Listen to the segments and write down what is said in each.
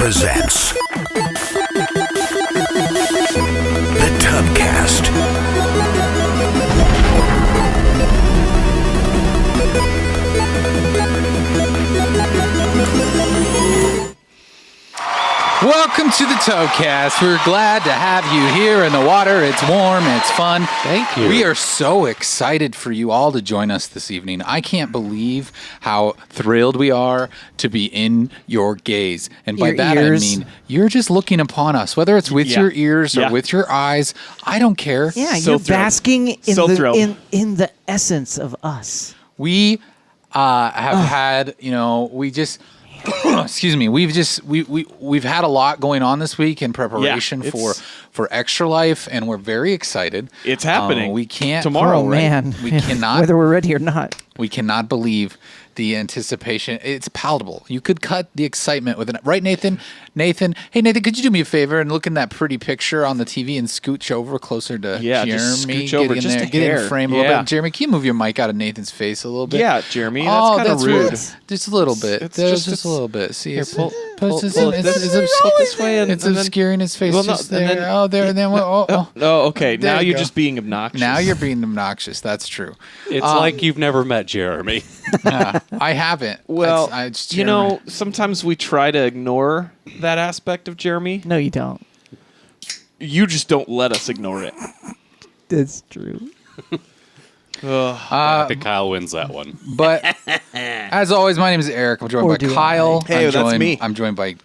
presents the Tubcast. Welcome to the Tubcast. We're glad to have you here in the water. It's warm. It's fun. Thank you. We are so excited for you all to join us this evening. I can't believe how thrilled we are to be in your gaze. And by your that ears. I mean you're just looking upon us, whether it's with your ears or with your eyes. I don't care. Yeah, So you're thrilled. basking in So thrilled. in the essence of us. We have had, we just excuse me, we've had a lot going on this week in preparation for Extra Life, and we're very excited. It's happening. We can't tomorrow, Oh right? man, We cannot whether we're ready or not. we cannot believe the anticipation. It's palatable. You could cut the excitement with it, right, Nathan? Hey, Nathan, could you do me a favor and look in that pretty picture on the TV and scooch over closer to Jeremy? just scooch over, Get in just there, a get in hair. the frame a little Yeah. bit. Jeremy, can you move your mic out of Nathan's face a little bit? Yeah, Jeremy, that's kind of rude. Just a little bit. It's just a little bit. See, Here, it's pull it's this way, and it's then- obscuring his face. Well, no, just and there. then- There, and then oh. Oh, okay. There Now you you're go. just being obnoxious. Now you're being obnoxious. That's true. It's like you've never met Jeremy. I haven't. Well, it's Jeremy. sometimes we try to ignore that aspect of Jeremy. No, you don't. You just don't let us ignore it. That's true. I think Kyle wins that one. But as always, my name is Eric. I'm joined Or by do Kyle. I. Hey, I'm that's joined, me. I'm joined by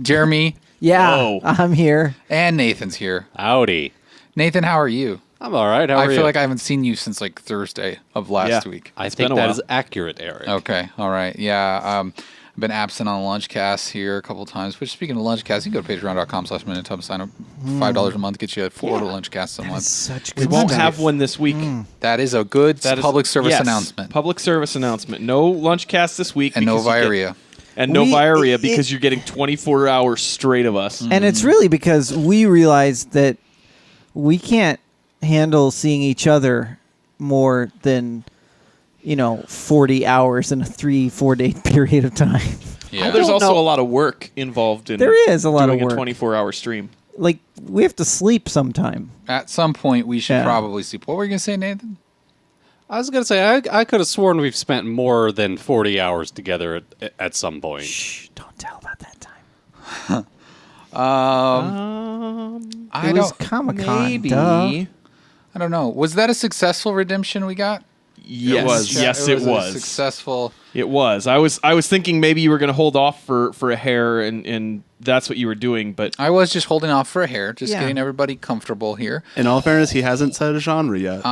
Jeremy, Yeah, Whoa. I'm here. and Nathan's here. Howdy. Nathan, how are you? I'm all right. How are I you? feel like I haven't seen you since like Thursday of last Yeah. week. I It's think been a that while. is accurate, Eric. Okay, all right. Yeah, I've been absent on Lunchcast here a couple times. Which, speaking of Lunchcast, you can go to patreon.com/minutub, sign up $5 a month, get you 4 Lunchcasts a month. Such We good won't stuff. have one this week. That is a good That is- public service yes, announcement. Public service announcement. No Lunchcast this week. And no because you get- Viaria. And no We- Viaria it- because you're getting 24 hours straight of us. And it's really because we realized that we can't handle seeing each other more than 40 hours in a 3-4 day period of time. Yeah. There's don't also know. a lot of work involved in There is a lot of doing work. a 24-hour stream. Like we have to sleep sometime. At some point, we should Yeah. probably sleep. What were you going to say, Nathan? I was going to say, I could have sworn we've spent more than 40 hours together at some point. Shh! Don't tell about that time. I It was don't. Comic-Con. Maybe. Duh. I don't know. Was that a successful redemption we got? Yes, was. yes, It it was a was. successful. It was. I was thinking maybe you were going to hold off for a hair, and that's what you were doing. But I was just holding off for a hair, just Yeah. getting everybody comfortable here. In all fairness, he hasn't said a genre yet.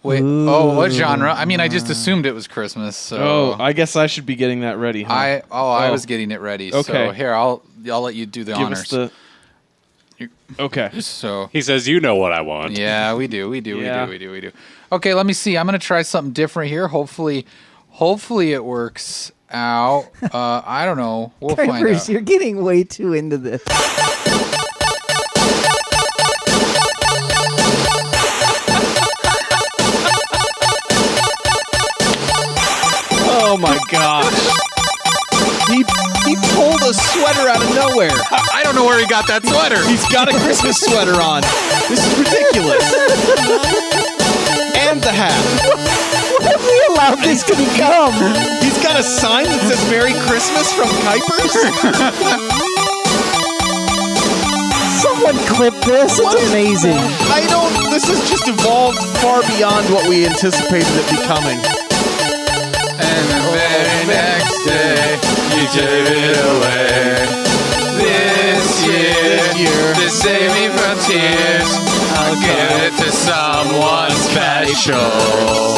Wait. Oh, what genre? I mean, I just assumed it was Christmas. So I guess I should be getting that ready. Huh? I was getting it ready. Okay. So here, I'll let you do the give honors. us the. Okay. So He says, you know what I want. yeah, we do. Yeah. We do. Okay, let me see. I'm gonna try something different here. Hopefully it works out. I don't know. We'll find Kuipers, out. you're getting way too into this. Oh my gosh. He pulled a sweater out of nowhere. I don't know where he got that sweater. He's got a Christmas sweater on. This is ridiculous. And the hat. We allowed this to become. He's got a sign that says Merry Christmas from Kuipers. Someone clip this. It's amazing. This has just evolved far beyond what we anticipated it becoming. And the very next day, you gave it away. This year, to save me from tears, I'll give it to someone special.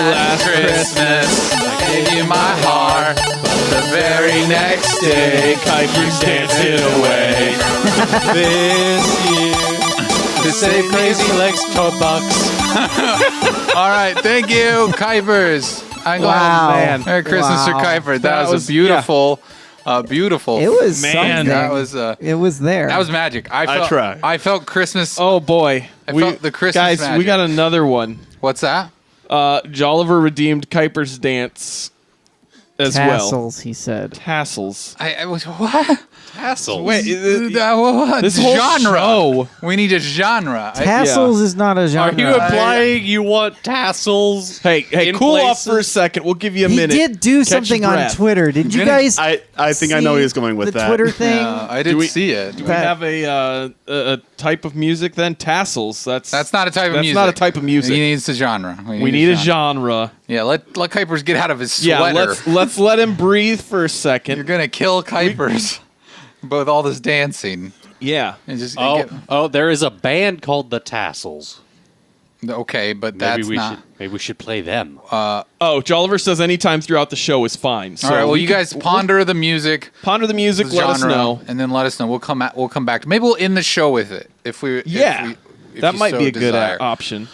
Last Christmas, I gave you my heart, but the very next day, Kuipers danced it away. This year, to save Crazy Legs $12. All right, thank you, Kuipers. I'm glad. Wow. Man. Merry Christmas to Wow. Kuiper. That That was was- a beautiful, beautiful. It was Man, something. that was It was there. that was magic. I try. I felt Christmas. Oh boy. I felt the Christmas guys, magic. we got another one. What's that? Jolliver redeemed Kuiper's dance as well. Tassels, he said. Tassels. I was what? Tassels. Wait, What? this whole genre. show. We need a genre. Tassels is not a Are genre. you implying you want tassels? Hey, in cool off places? for a second. We'll give you a He minute. did do Catch your something on breath. Twitter. Did you guys? I think I know see he's going with the that. Twitter thing. I didn't see it. Do we have a type of music then? Tassels. That's not a type of music. That's not a type of music. He needs a genre. We need a genre. Yeah, let Kuipers get out of his Yeah, sweater. let's let him breathe for a second. You're gonna kill Kuipers with all this dancing. Yeah. And just There is a band called the Tassels. okay, but Maybe that's maybe we should play them. Jolliver says anytime throughout the show is fine. So all right. Well, we you can- guys ponder the music, ponder the music. the Let us genre, know. and then let us know. We'll come back. Maybe we'll end the show with it if we. Yeah, if that you might so be a good desire. option.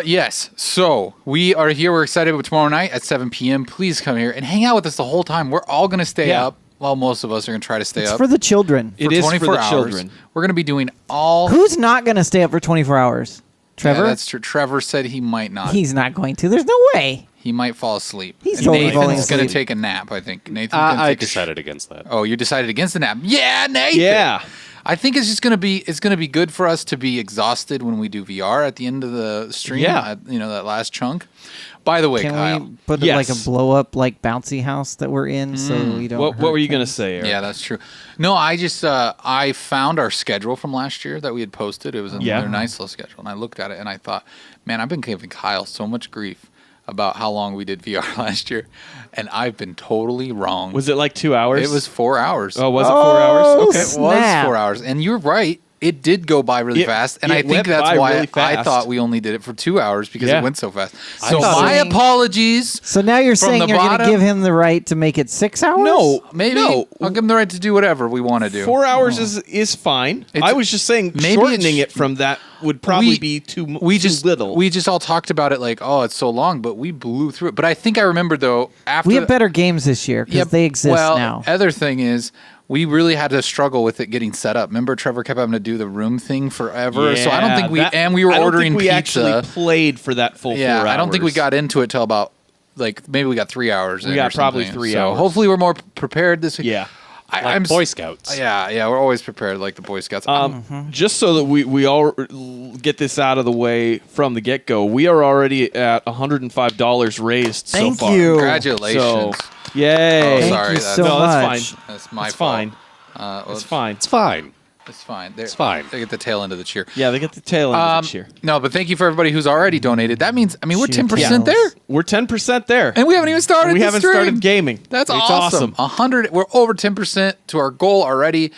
Yes. So we are here. We're excited for tomorrow night at 7 p.m. Please come here and hang out with us the whole time. We're all gonna stay Yeah. up. Well, most of us are gonna try to stay It's up for the children. It is for 24 the hours. children. We're gonna be doing all. Who's not going to stay up for 24 hours? Trevor? Yeah, that's true. Trevor said he might not. He's not going to. There's no way. He might fall asleep. He's And totally falling Nathan's gonna asleep. take a nap. I think Nathan's gonna I take decided against that. Oh, you decided against the nap. Yeah, Nathan. Yeah. I think it's just gonna be good for us to be exhausted when we do VR at the end of the stream. Yeah. That last chunk. By the way, Can Kyle. we put Yes. like a blow up like bouncy house that we're in so we don't What hurt were you gonna things? say, Eric? Yeah, that's true. No, I just I found our schedule from last year that we had posted. It was another nice little schedule, and I looked at it and I thought, man, I've been giving Kyle so much grief about how long we did VR last year, and I've been totally wrong. Was it like 2 hours? It was 4 hours. Oh, was it 4 hours? Okay. It was Snap. 4 hours, and you're right. It did go by really fast, and it I think went that's by why really I fast. thought we only did it for 2 hours because Yeah. it went so fast. So thought my it- apologies. So now you're From saying the you're going to bottom- give him the right to make it 6 hours? No, Maybe no. I'll give them the right to do whatever we want to do. 4 hours is fine. It's- I was just saying maybe shortening it's- it from that would probably be too little. We just all talked about it like, oh, it's so long, but we blew through it. But I think I remember though after We have better games this year because they exist well, now. Other thing is, we really had to struggle with it getting set up. Remember, Trevor kept having to do the room thing forever. So I don't think we were I don't ordering think we pizza. actually played for that full 4 hours. I don't think we got into it till about maybe we got 3 hours. We in got or probably something. 3 So hours. hopefully we're more prepared this week. Yeah. Like Boy Scouts. Yeah, we're always prepared like the Boy Scouts. Just so that we all get this out of the way from the get-go, we are already at $105 raised Thank so far. you. Congratulations. So, yay. Oh, Thank sorry, you that's- so No, much. that's fine. That's my It's fault. fine. It's fine. It's fine. It's fine. It's fine. They get the tail end of the cheer. Yeah, they get the tail end of the cheer. No, but thank you for everybody who's already donated. That means, we're Cheer 10% tails. there. We're 10% there. And we haven't even started we the haven't stream. started gaming. That's It's awesome. 100. We're over 10% to our goal already.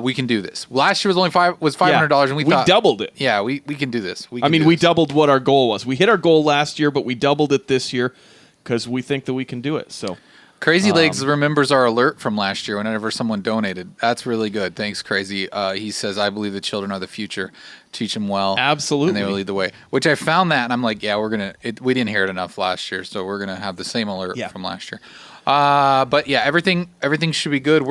We can do this. Last year was only $500, and we thought doubled it. Yeah, we can do this. We doubled what our goal was. We hit our goal last year, but we doubled it this year because we think that we can do it. So Crazy Legs remembers our alert from last year whenever someone donated. That's really good. Thanks, Crazy. He says, I believe the children are the future. Teach them well. Absolutely. And they will lead the way. Which I found that, and I'm like, yeah, we didn't hear it enough last year, so we're going to have the same alert from last year. But yeah, everything should be good.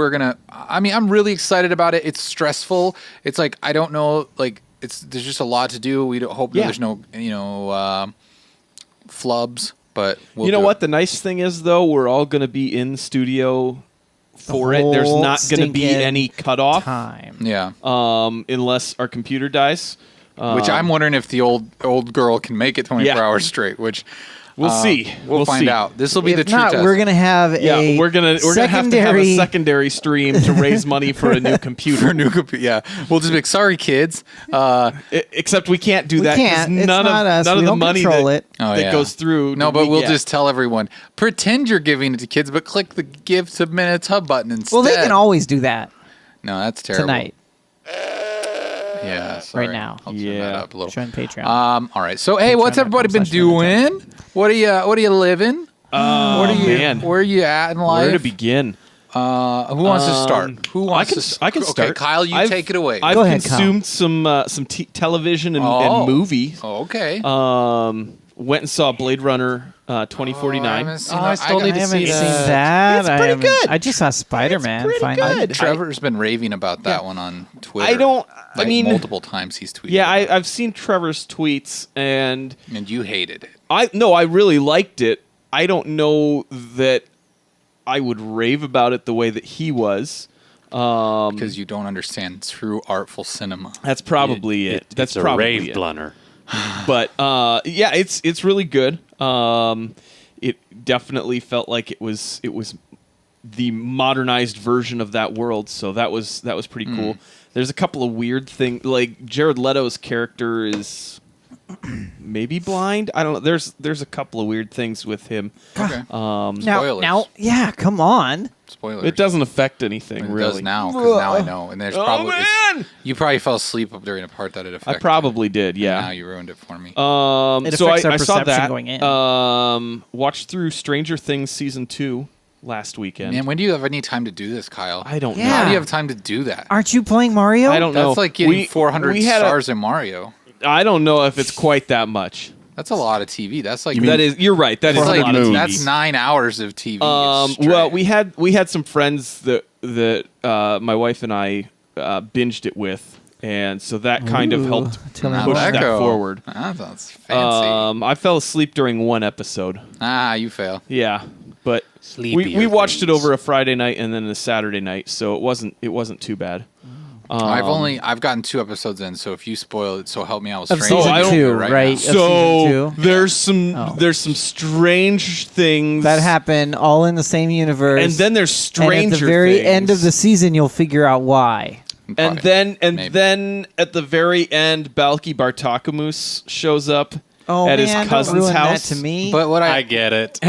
I'm really excited about it. It's stressful. It's like, I don't know, like, there's just a lot to do. We don't hope that there's no, flubs. But you know what? The nice thing is, though, we're all going to be in studio for it. There's whole not going to be stinking any cutoff, time. Yeah. unless our computer dies. Which I'm wondering if the old girl can make it 24 hours straight. Which we'll see. We'll find see. out. This will be If the true not, test. we're gonna have a we're gonna have to have a secondary- secondary stream to raise money for a new computer. For a new computer. Yeah. We'll just be like, sorry, kids. Except we can't do We that. 'cause can't. It's None not of us. none We of the don't money control that, it. Oh, that yeah. goes through. No, but we we'll get. just tell everyone, pretend you're giving it to kids, but click the give submit a tub button instead. Well, they can always do that No, that's terrible. tonight. Yeah, sorry. Right now. I'll turn that up a little. Join Patreon. All right. So, hey, what's everybody been doing? What are you living? What are you? man. Where are you at in life? Where to begin? Who wants to start? Who wants to start? I can start. Okay, Kyle, you I've- take it away. I've Go ahead, Kyle. consumed some television and movies. Oh, okay. Went and saw Blade Runner 2049. I still need I to haven't see seen that. that. It's pretty good. I just saw Spider-Man. pretty finally. good. Trevor's been raving about that one on Twitter. I don't. I Like, mean, multiple times he's tweeted. yeah, about it. I've seen Trevor's tweets, and and you hated it. I really liked it. I don't know that I would rave about it the way that he was. Because you don't understand true artful cinema. That's probably it. That's It's a probably rave it. blunter. But yeah, it's really good. It definitely felt like it was the modernized version of that world, so that was pretty cool. There's a couple of weird things, like Jared Leto's character is maybe blind. I don't know. There's a couple of weird things with him. Okay. Now, yeah, come on. Spoilers. It doesn't affect anything It really. does now, because now I know. And there's probably man! you probably fell asleep during a part that it affected. I probably did. And Yeah. now you ruined it for me. It So affects our I saw perception that. going in. Watched through Stranger Things season 2 last weekend. Man, when do you have any time to do this, Kyle? I don't Yeah. How do know. you have time to do that? Aren't you playing Mario? I don't know. That's like getting 400 we had stars in Mario. I don't know if it's quite that much. That's a lot of TV. That's like That is, you're right. That is that's a like lot of TV. that's 9 hours of TV. Well, we had some friends that my wife and I binged it with, and so that kind of Ooh, helped tell me How'd push more. that that go? forward. That's fancy. I fell asleep during one episode. You fail. Yeah, but we Sleepier watched it things. over a Friday night and then a Saturday night, so it wasn't too bad. I've gotten 2 episodes in, so if you spoil it, so help me out with Of Stranger season I don't- Things two, right right? now. Of season So 2. there's some strange things That happen all in the same universe. and then there's and stranger at the very things. end of the season, you'll figure out why. And Maybe. then at the very end, Balki Bartakamus shows up Oh at man, his don't cousin's ruin house. that to me. But what I I get it.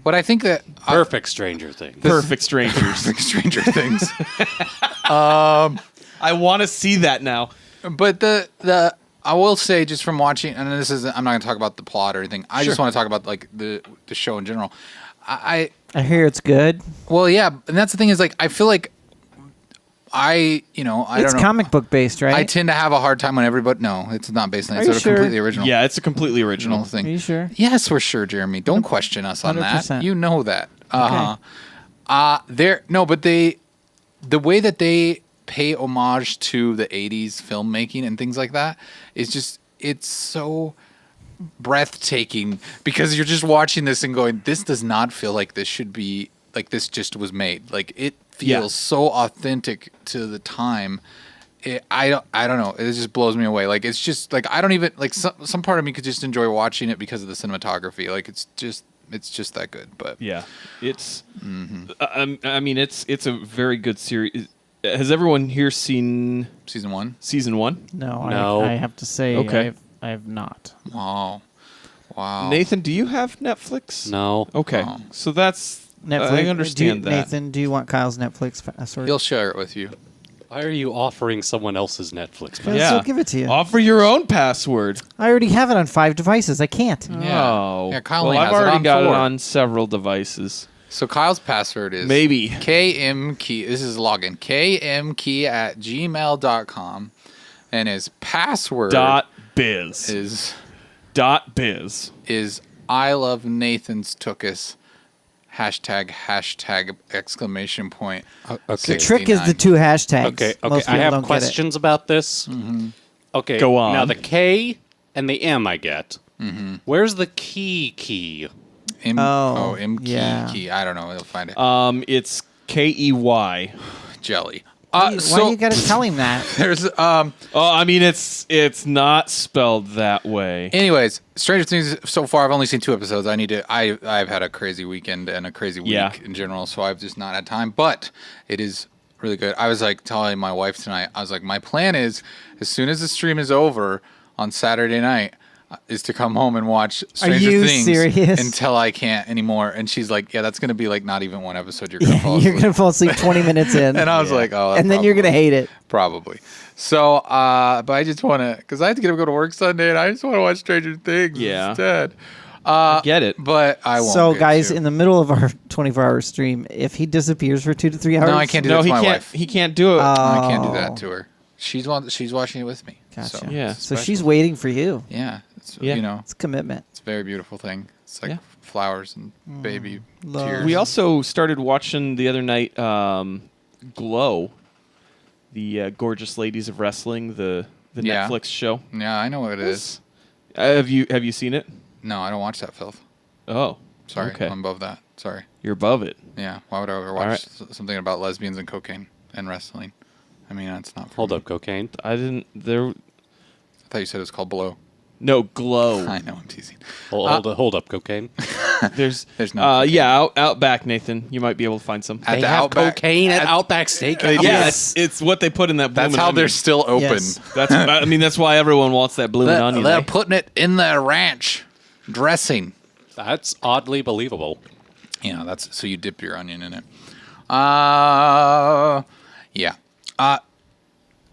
what I think that Perfect Stranger Things. Perfect strangers. Stranger Things. I want to see that now. But the I will say, just from watching, and this is I'm not going to talk about the plot or anything. I just want to talk about like the show in general. I hear it's good. well, yeah, and that's the thing is like I feel like I It's don't know. comic book based, right? I tend to have a hard time when everybody. No, it's not based on. Are It's you sort of sure? completely original. Yeah, it's a completely original original thing. Are you sure? Yes, we're sure, Jeremy. Don't question us on that. 100%. You know that. But the way that they pay homage to the 80s filmmaking and things like that is just, it's so breathtaking because you're just watching this and going, this does not feel like this should be, like this just was made. Like it feels so authentic to the time. I don't know. It just blows me away. Like it's just like I don't even like some part of me could just enjoy watching it because of the cinematography. Like it's just that good. But Yeah, it's. I mean, it's a very good series. Has everyone here seen season 1. season 1? No. I have to say, Okay. I have not. Wow. Nathan, do you have Netflix? No. Okay, Oh. so that's. Netflix. I understand that. Nathan, do you want Kyle's Netflix password? He'll share it with you. Why are you offering someone else's Netflix? I'll Yeah, still give it to you. Offer your own password. I already have it on 5 devices. I can't. Yeah. Oh, Yeah, Kyle well, only I've has it already on got it 4. on several devices. So Kyle's password is Maybe. KMKey. This is login. KMKey@gmail.com. And his password .biz. is .biz. I love Nathan's Tookus. #, exclamation point. Okay. The trick is the 2 hashtags. Okay. Most I people have don't get it. questions about this. Okay. Go on. Now the K and the M I get. Where's the key? M yeah. key. I don't know. He'll find it. It's KEY. Jelly. Why you gotta tell him that? There's Oh, I mean, it's not spelled that way. Anyways, Stranger Things. So far, I've only seen 2 episodes. I've had a crazy weekend and a crazy week Yeah. in general, so I've just not had time. But it is really good. I was like telling my wife tonight. I was like, my plan is as soon as the stream is over on Saturday night, is to come home and watch Stranger you Things serious? until I can't anymore. And she's like, yeah, that's gonna be like not even one episode. You're gonna fall asleep. You're gonna fall asleep 20 minutes in, And I was like, oh, and then you're gonna hate it. Probably. So, but I just want to, because I have to get up and go to work Sunday, and I just want to watch Stranger Things instead. Get it. But I won't. So, get guys, to. in the middle of our 24-hour stream, if he disappears for 2 to 3 hours, No, I can't do No, that to he my can't. wife. He can't do it. I can't do Oh. that to her. She's watching it with me. Gotcha. So, Yeah. So she's waiting for you. yeah. It's, Yeah. You know, It's commitment. it's a very beautiful thing. It's like Yeah. flowers and baby love. tears. We also started watching the other night Glow, the Gorgeous Ladies of Wrestling, the Yeah. Netflix show. Yeah, I know what it is. Have you seen it? No, I don't watch that filth. Oh, Sorry, Okay. I'm above that. Sorry. You're above it. Yeah. Why would I ever watch something about lesbians and cocaine and wrestling? I mean, that's not. For Hold me. up, cocaine. I didn't. There. I thought you said it was called Blow. No, Glow. I know, I'm teasing. Hold up, cocaine. There's no cocaine. yeah, out back, Nathan. You might be able to find some. At the Outback. cocaine at Outback Steakhouse. Yeah, it's what they put in that. That's bloomin' how onion. they're still open. Yes. That's. I mean, that's why everyone wants that blooming onion. They're eh? putting it in the ranch dressing. That's oddly believable. Yeah, that's so you dip your onion in it. Yeah.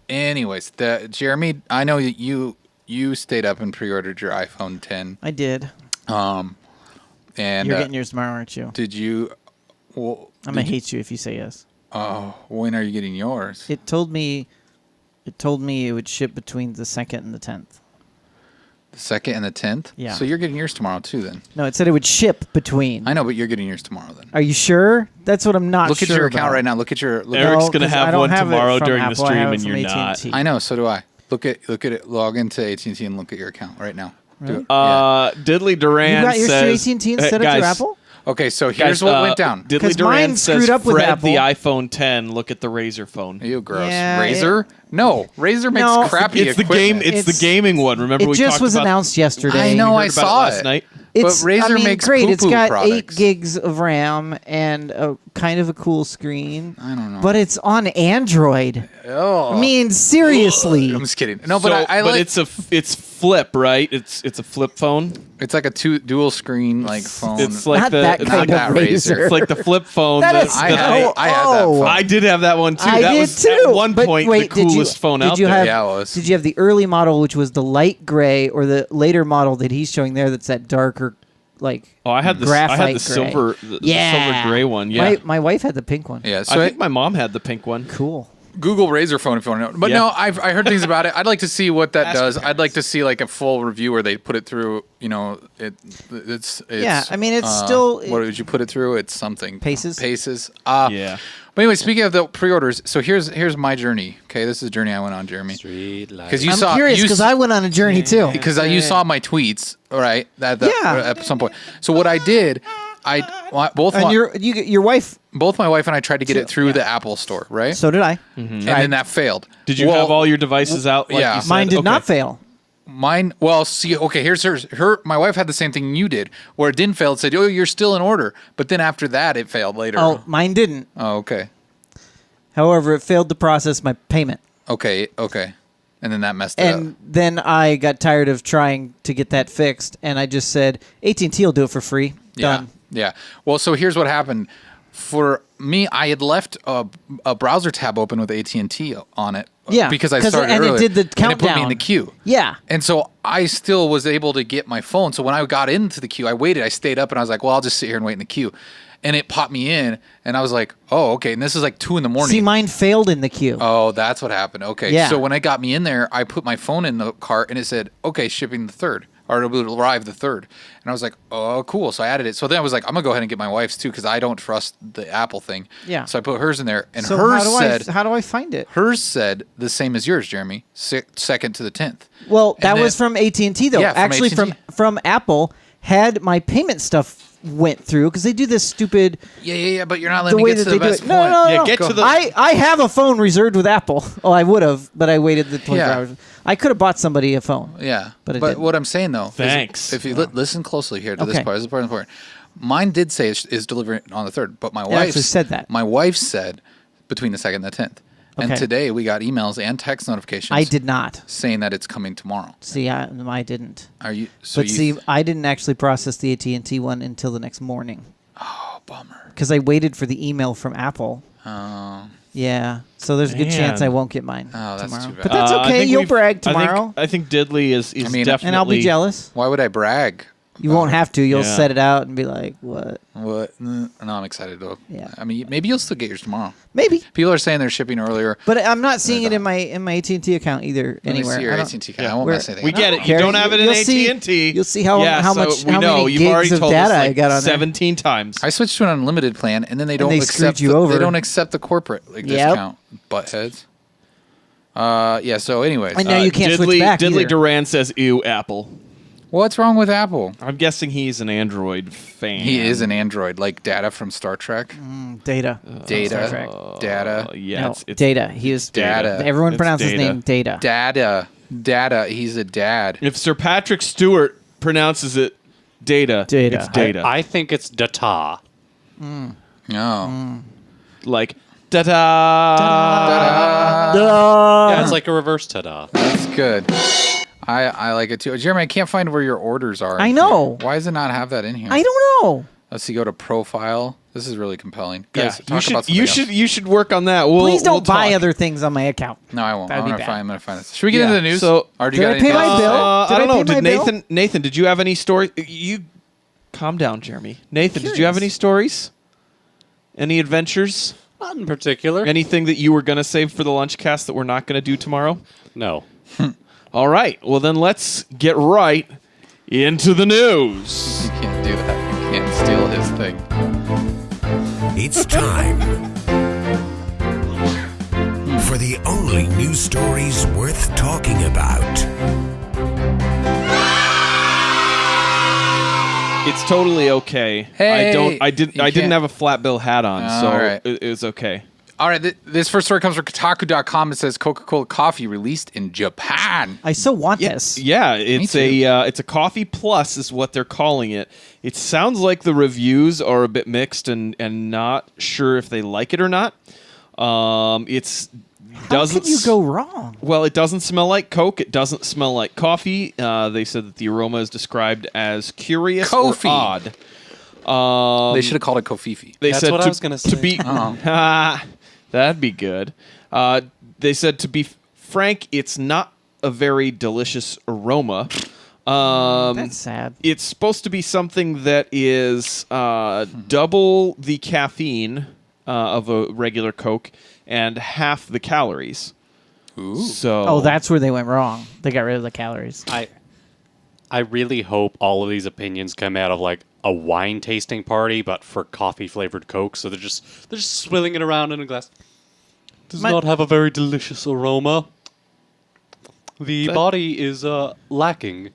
Anyways, Jeremy, I know that you stayed up and pre-ordered your iPhone 10. I did. And You're getting yours tomorrow, aren't you? did you? Well, I'm gonna hate you if you say yes. when are you getting yours? It told me it would ship between the 2nd and the 10th. The 2nd and the 10th. Yeah. So you're getting yours tomorrow too, then. No, it said it would ship between. I know, but you're getting yours tomorrow then. Are you sure? That's what I'm not Look sure at your account about. right now. Look at your. Look Eric's No, gonna 'cause I have don't one have it tomorrow from during the Apple, I stream, have it and from you're not. AT&T. I know. So do I. Look at it. Log into AT&T and look at your account right now. Do it. Yeah. Diddley Duran You got yours through says, AT&T instead of guys, through Apple? Okay, so here's Guys, what went down. Diddley 'Cause Duran mine says, screwed up with Fred Apple. the iPhone 10. Look at the Razer phone. You gross. Yeah, Razer? No, Razer makes No, crappy It's the game. equipment. It's the gaming one. Remember It we just talked was about announced yesterday. I know, I heard about saw last it. night. It's, But Razer I mean, makes great. It's poo-poo got products. 8 gigs of RAM and a kind of a cool screen. I don't know. But it's on Android. Oh. I mean, seriously. I'm just kidding. No, but I like. it's flip, right? It's a flip phone. It's like a dual screen like phone. It's like Not the that it's kind like of that Razer. It's like the flip phone. That that- is I that had that phone. I did have that one too. I That did was too. at one But point wait, the coolest phone out you there. Have, Yeah, it was. Did you have the early model, which was the light gray, or the later model that he's showing there that's that darker, like Oh, I had the graphite silver, gray. the silver gray one. Yeah, My wife had the pink one. Yeah, I so think my mom had the pink one. Cool. Google Razer phone if you want to know. But Yeah. no, I heard things about it. I'd like to see what that Ask does. your I'd like to see like a full review where they put it through. It's Yeah, I mean, it's still- What did you put it through? It's something. Paces? Paces. Yeah. But anyway, speaking of the pre-orders, so here's my journey. Okay, this is the journey I went on, Jeremy. Street light. Because you I'm saw curious because I went on a journey too. because you saw my tweets, right? Yeah. At some point. So what I did, both And your wife. my wife and I tried to get it through the Apple Store, right? So did I. and then that failed. Did you Well, have all your devices out? Like yeah. you said? Mine did Okay. not fail. Mine, well, see, okay, here's her. My wife had the same thing you did, where it didn't fail. It said, "Oh, you're still in order," but then after that, it failed later. Oh, mine didn't. Oh, okay, However, it failed to process my payment. okay, and then that messed it And then I got tired of trying to get that fixed, and I just said, AT&T will do it for free. Done. Yeah. Well, so here's what happened. For me, I had left a browser tab open with AT&T on it. Yeah, Because I 'cause- started and it early, did the And it put me in countdown. the queue. Yeah. And so I still was able to get my phone. So when I got into the queue, I waited. I stayed up and I was like, well, I'll just sit here and wait in the queue. And it popped me in. And I was like, oh, okay. And this is like 2 a.m. See, mine failed in the queue. Oh, that's what happened. Okay. Yeah. So when it got me in there, I put my phone in the cart and it said, okay, shipping the 3rd. Or it will arrive the 3rd. And I was like, oh, cool. So I added it. So then I was like, I'm going to go ahead and get my wife's too because I don't trust the Apple thing. Yeah. So I put hers in there. And so hers how said, do I find it? hers said the same as yours, Jeremy, 2nd to the 10th. Well, And that then- was from AT&T though. Yeah, from Actually, AT&T. from Apple had my payment stuff went through because they do this stupid Yeah. But you're not the letting me way get that to they the do best it. point. No, Yeah, no. get to the- I have a phone reserved with Apple. Oh, I would have, but I waited the 24 Yeah. hours. I could have bought somebody a phone. Yeah, But it but didn't. what I'm saying though, is Thanks. if you listen closely here to this Okay. part, this is the part important. Mine did say is delivering on the 3rd, but my It wife actually said that. My wife said between the 2nd and the 10th, and Okay. today we got emails and text notifications. I did not. saying that it's coming tomorrow. See, I didn't. Are you? So But you, see, I didn't actually process the AT&T one until the next morning oh bummer. because I waited for the email from Apple. Oh, Yeah, so there's a good chance Man. I won't get mine Oh, that's tomorrow. too bad. But that's I okay. think You'll we've- brag tomorrow, I think Diddley is I mean, definitely. and I'll be jealous. why would I brag? You won't have to. You'll Yeah. set it out and be like, "What? What? No, I'm excited though. Yeah. I mean, maybe you'll still get yours tomorrow. Maybe." People are saying they're shipping earlier. But I'm not seeing it in my AT&T account either Let me anywhere. see your I don't- AT&T account. I won't mess anything We up. get it. You Carrie, don't have it in you'll see- AT&T. you'll see how Yeah, much so we how know. many You've already gigs of told data us I like got on there. 17 times. I switched to an unlimited plan, and then they don't they accept screwed you the, over. They don't accept the corporate Yep. discount. Buttheads. Yeah. So, anyways, And now you can't switch back Diddley either. Duran says, "Ew, Apple." What's wrong with Apple? I'm guessing he's an Android fan. He is an android, like Data from Star Trek. Data. Data. Trek. Data. Yeah, No, it's Data. He is Data. Everyone It's pronounces his Data. name Data. Data. He's a dad. If Sir Patrick Stewart pronounces it Data, Data. it's Data. I think it's data. No. Like, da-da. Yeah, it's like a reverse ta-da. That's good. I like it too. Jeremy, I can't find where your orders are. I know. Why does it not have that in here? I don't know. Let's see. Go to profile. This is really compelling. Yeah, Guys, talk about something you should work on that. Please don't we'll buy talk. other things on my account. No, I won't. That'd I'm be gonna bad. find. I'm gonna find this. Should we get Yeah, into the news? so- Or do you Did got I pay anything my else to bill? say? Did I don't I know. pay my Did bill? Nathan, did you have any stories? You calm down, Jeremy. Nathan, did you have any stories? Any adventures? Not in particular. Anything that you were going to save for the lunch cast that we're not going to do tomorrow? No. All right. Well, then let's get right into the news. You can't do that. You can't steal his thing. It's time for the only news stories worth talking about. It's totally okay. Hey, I didn't you can't- have a flat bill hat on, so All right. it was okay. All right. This first story comes from Kotaku.com. It says Coca-Cola coffee released in Japan. I so want this. Yeah, it's too. a coffee plus is what they're calling it. It sounds like the reviews are a bit mixed and not sure if they like it or not. It's How doesn't could you go wrong? well, it doesn't smell like Coke. It doesn't smell like coffee. They said that the aroma is described as curious Kofi. or odd. They should have called it Kofifi. They That's said what I to, was gonna to say. be that'd be good. They said to be frank, it's not a very delicious aroma. That's sad. It's supposed to be something that is double the caffeine of a regular Coke and half the calories. Ooh. So Oh, that's where they went wrong. They got rid of the calories. I really hope all of these opinions come out of like a wine tasting party, but for coffee flavored Coke. So they're just swilling it around in a glass. Does not have a very delicious aroma. The body is lacking.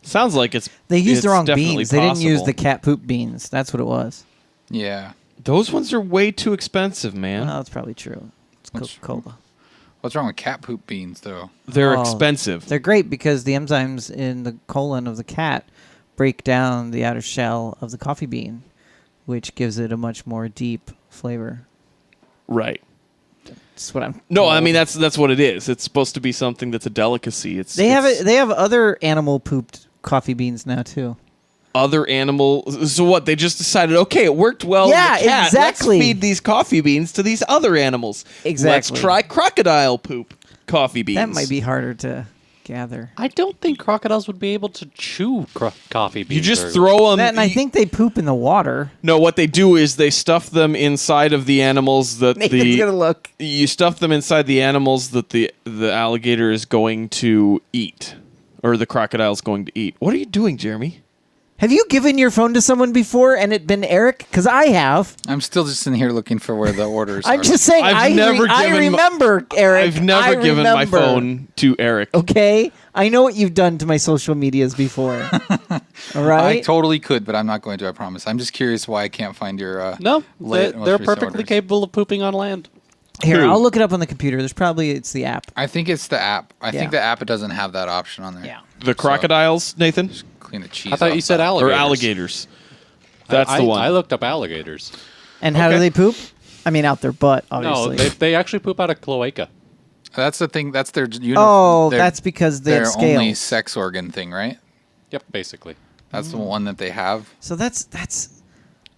sounds like it's They used it's the wrong definitely beans. They didn't use possible. the cat poop beans. That's what it was. Yeah. Those ones are way too expensive, man. Well, that's probably true. It's Coca-Cola. What's wrong with cat poop beans, though? They're Oh, expensive. They're great because the enzymes in the colon of the cat break down the outer shell of the coffee bean, which gives it a much more deep flavor. Right. That's what I'm. No, told. I mean that's what it is. It's supposed to be something that's a delicacy. They have it. They have other animal pooped coffee beans now too. Other animal. So what? They just decided, okay, it worked well. Yeah, in the cat. exactly. Let's feed these coffee beans to these other animals. Exactly. Let's try crocodile poop coffee beans. That might be harder to gather. I don't think crocodiles would be able to chew coffee beans. You just very throw them. That, and I think they poop in the water. No, what they do is they stuff them inside of the animals that Nathan's gonna look. You stuff them inside the animals that the alligator is going to eat, or the crocodile is going to eat. What are you doing, Jeremy? Have you given your phone to someone before and it been Eric? Because I have. I'm still just in here looking for where the orders are. I'm just saying. I've never I given remember, Eric. I've never I given my remember. phone to Eric. Okay, I know what you've done to my social medias before. All I right. totally could, but I'm not going to, I promise. I'm just curious why I can't find your... No, most they're recent perfectly orders. capable of pooping on land. Here, True. I'll look it up on the computer. There's probably it's the app. I think it's the app. I Yeah. think the app doesn't have that option on there. Yeah. The crocodiles, Nathan, Clean the cheese I thought off you said that. alligators. or alligators? That's the one. I looked up alligators. And how Okay. do they poop? I mean, out their butt, No, obviously. they actually poop out of cloaca. That's the thing. That's their... Oh, their- that's because they their have only scales. sex organ thing, right? Yep, basically. That's the one that they have. So that's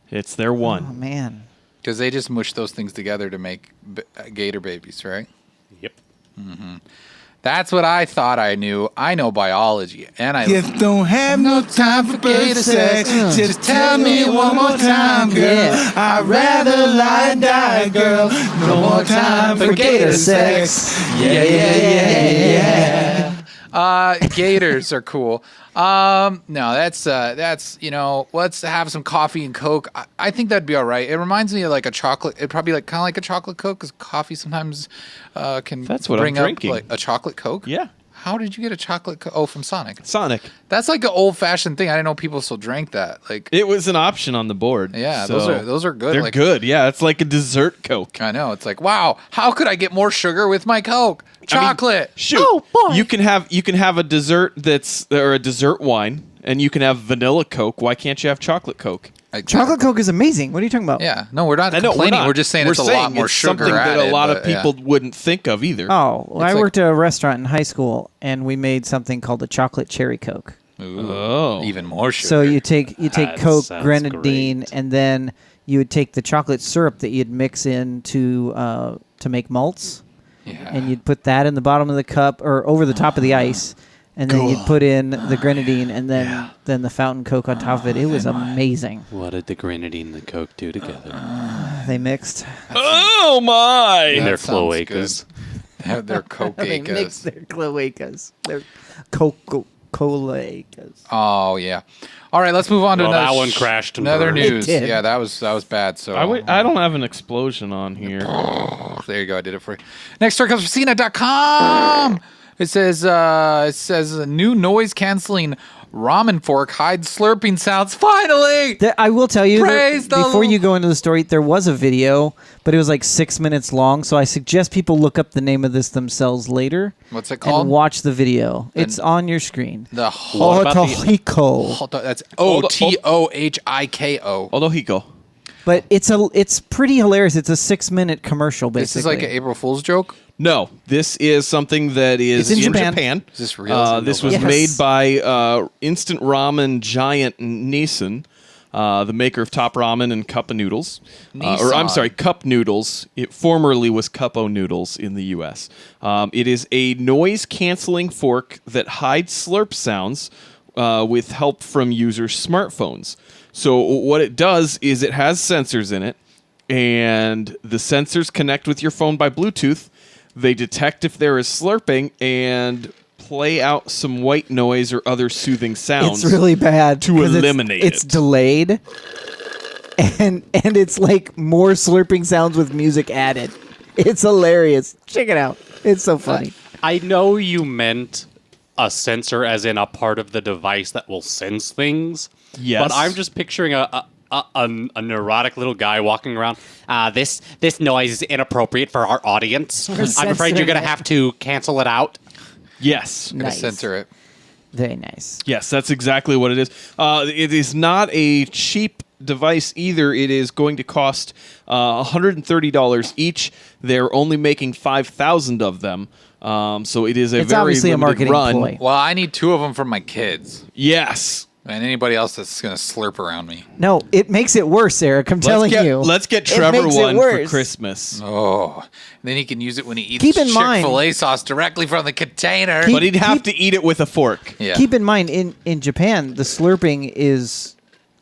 It's their oh one. man. Because they just mush those things together to make gator babies, right? Yep. That's what I thought I knew. I know biology, and I Just don't have no time for gator sex. Just tell me one more time, girl. Yeah. I'd rather lie and die, girl. No more time for gator sex. Yeah, yeah, yeah, yeah. gators are cool. No, that's let's have some coffee and Coke. I think that'd be all right. It reminds me of like a chocolate. It'd probably like kind of like a chocolate Coke because coffee sometimes can That's what I'm bring up drinking. like a chocolate Coke. Yeah. How did you get a chocolate Coke? Oh, from Sonic. Sonic. That's like an old-fashioned thing. I didn't know people still drank that. Like, It was an option on the board. yeah, so those are good. They're like, good. Yeah, it's like a dessert Coke. I know. It's like, wow, how could I get more sugar with my Coke? Chocolate. Shoot. Oh, boy. You can have a dessert or a dessert wine, and you can have vanilla Coke. Why can't you have chocolate Coke? Like, Chocolate Coke is amazing. What are you talking about? Yeah. No, we're not I know, complaining. not. We're just saying it's a lot more it's sugar something that added, a lot of but, yeah. people wouldn't think of either. Oh, well, I like- worked at a restaurant in high school, and we made something called a chocolate cherry Coke. Ooh, Oh. even more sugar. So you take That Coke, sounds grenadine, great. and then you would take the chocolate syrup that you'd mix in to make malts, yeah. and you'd put that in the bottom of the cup or over the top of the ice, and then you'd put in the grenadine and then the fountain Coke on top of it. It was amazing. What did the grenadine and the Coke do together? They mixed. Oh my! In their That sounds cloacas. good. They're They mixed Coke-acas. their cloacas. Their Coca-Cola-acas. Oh yeah. All right, let's move on to Well, another that one crashed and another burned. news. It did. Yeah, that was bad. So I don't have an explosion on here. there you go. I did it for you. Next story comes from CNET.com. It says a new noise canceling ramen fork hides slurping sounds. Finally. I will tell you, Praise the before L- you go into the story, there was a video, but it was like 6 minutes long. So I suggest people look up the name of this themselves later. What's it called? And watch the video. It's on your screen. The What about the- Otohiko. that's Otohiko. Odohiko. But it's pretty hilarious. It's a 6-minute commercial, basically. This is like an April Fool's joke. No, this is something that is It's in Japan. Is this real? This was Yes. made by instant ramen giant Nissan, the maker of Top Ramen and Cup of Noodles. Or I'm Nissan. sorry, Cup Noodles. It formerly was Cup-O Noodles in the U.S. It is a noise-canceling fork that hides slurp sounds with help from users' smartphones. So what it does is it has sensors in it, and the sensors connect with your phone by Bluetooth. They detect if there is slurping and play out some white noise or other soothing sounds. It's really bad to 'cause eliminate it's it. delayed, and it's like more slurping sounds with music added. It's hilarious. Check it out. It's so funny. I know you meant a sensor as in a part of the device that will sense things. Yes. But I'm just picturing a neurotic little guy walking around. This noise is inappropriate for our audience. I'm afraid you're going to censoring it. have to cancel it out. Yes. Gonna Nice. censor it. Very nice. Yes, that's exactly what it is. It is not a cheap device either. It is going to cost $130 each. They're only making 5,000 of them. So it is a It's very obviously a limited marketing run. ploy. Well, I need 2 of them for my kids Yes. and anybody else that's gonna slurp around me. No, it makes it worse, Eric. I'm telling you. Let's get It Trevor makes it one for worse. Christmas. Oh, and then he can use it when he eats Keep in mind- Chick-fil-A sauce directly from the container. Keep- But he'd have to eat it with a fork. yeah, Keep in mind, in Japan, the slurping is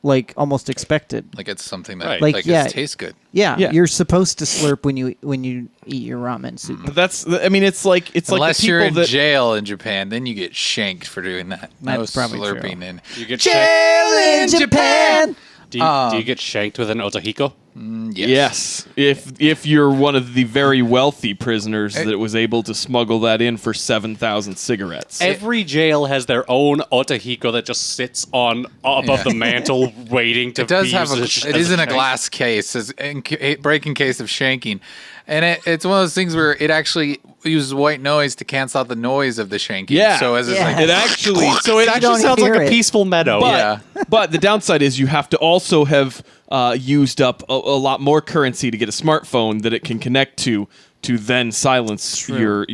like almost expected. like it's something that Right. Like, like yeah. it tastes good. Yeah, Yeah. you're supposed to slurp when you eat your ramen soup. But that's, I mean, it's like Unless the you're people in that jail in Japan, then you get shanked for doing that. No That's probably slurping true. in You get jail in Japan. Do you get shanked with an Otohiko? Yes, if you're one of the very wealthy prisoners that was able to smuggle that in for 7,000 cigarettes. Every jail has their own Otohiko that just sits on above the mantle waiting to It does be have used it as is in a shank. glass case, as breaking case of shanking, and it's one of those things where it actually uses white noise to cancel out the noise of the shanking. Yeah. So as it's Yeah. like It actually, So it actually don't sounds like hear a it. peaceful meadow. but, Yeah. but the downside is you have to also have used up a lot more currency to get a smartphone that it can connect to then silence your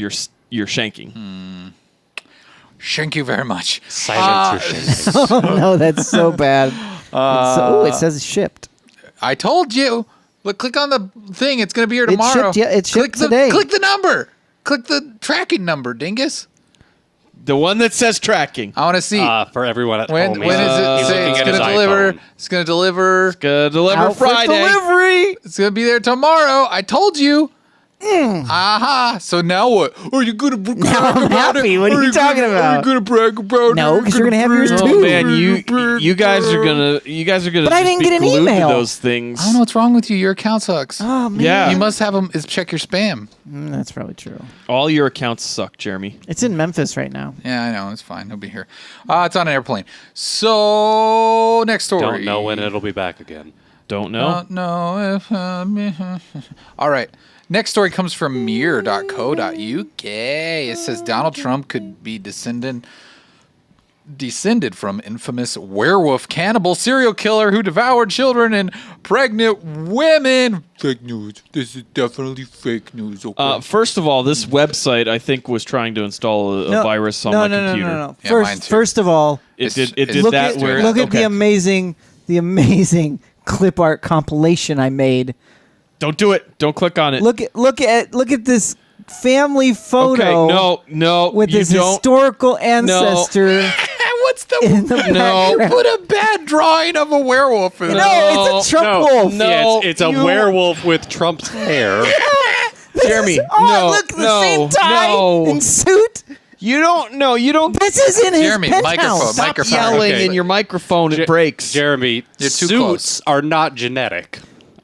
shanking. Thank you very much. Silent your Oh no, that's so bad. It says shipped. I told you. Look, click on the thing. It's going to be here It tomorrow. shipped, yeah, it shipped click today. Click the number. Click the tracking number, dingus. The one that says tracking. I want to see. For everyone at when home. when is it? he's Say looking it's at going his to deliver. iPhone. It's going to deliver. Gonna deliver Out for Friday. delivery. It's going to be there tomorrow. I told you. Aha! So now what? Are you gonna brag I'm about happy. it? What are you talking Are about? you gonna brag about it? No, 'cause you're gonna have yours Oh too. man, you guys are gonna But I just didn't be get an glued email. to those things. I don't know what's wrong with you. Your account sucks. Oh man, Yeah. You must have them. Check your spam. That's probably true. All your accounts suck, Jeremy. It's in Memphis right now. Yeah, I know. It's fine. He'll be here. It's on an airplane. So next story. Don't know when it'll be back again. Don't know. Don't know if All right. Next story comes from mirror.co.uk. It says Donald Trump could be descended from infamous werewolf cannibal serial killer who devoured children and pregnant women. Fake news. This is definitely fake news. Okay. First of all, this website I think was trying to install a virus on my computer. No. Yeah, mine too. First of all, It did look that. at Where look at okay. the amazing clip art compilation I made. Don't do it. Don't click on it. Look at this family photo. Okay. No. with you this don't. historical ancestor. What's the in the No. background. Put a bad drawing of a werewolf in there. No, it's a Trump wolf. No. Yeah, it's a werewolf with Trump's hair. Jeremy. Oh, no. look, the no. same tie no. and suit. You don't. No. You don't. This is in Jeremy, his microphone, penthouse. Stop microphone. yelling Okay. in your microphone. It breaks. Jeremy, You're too suits close. are not genetic.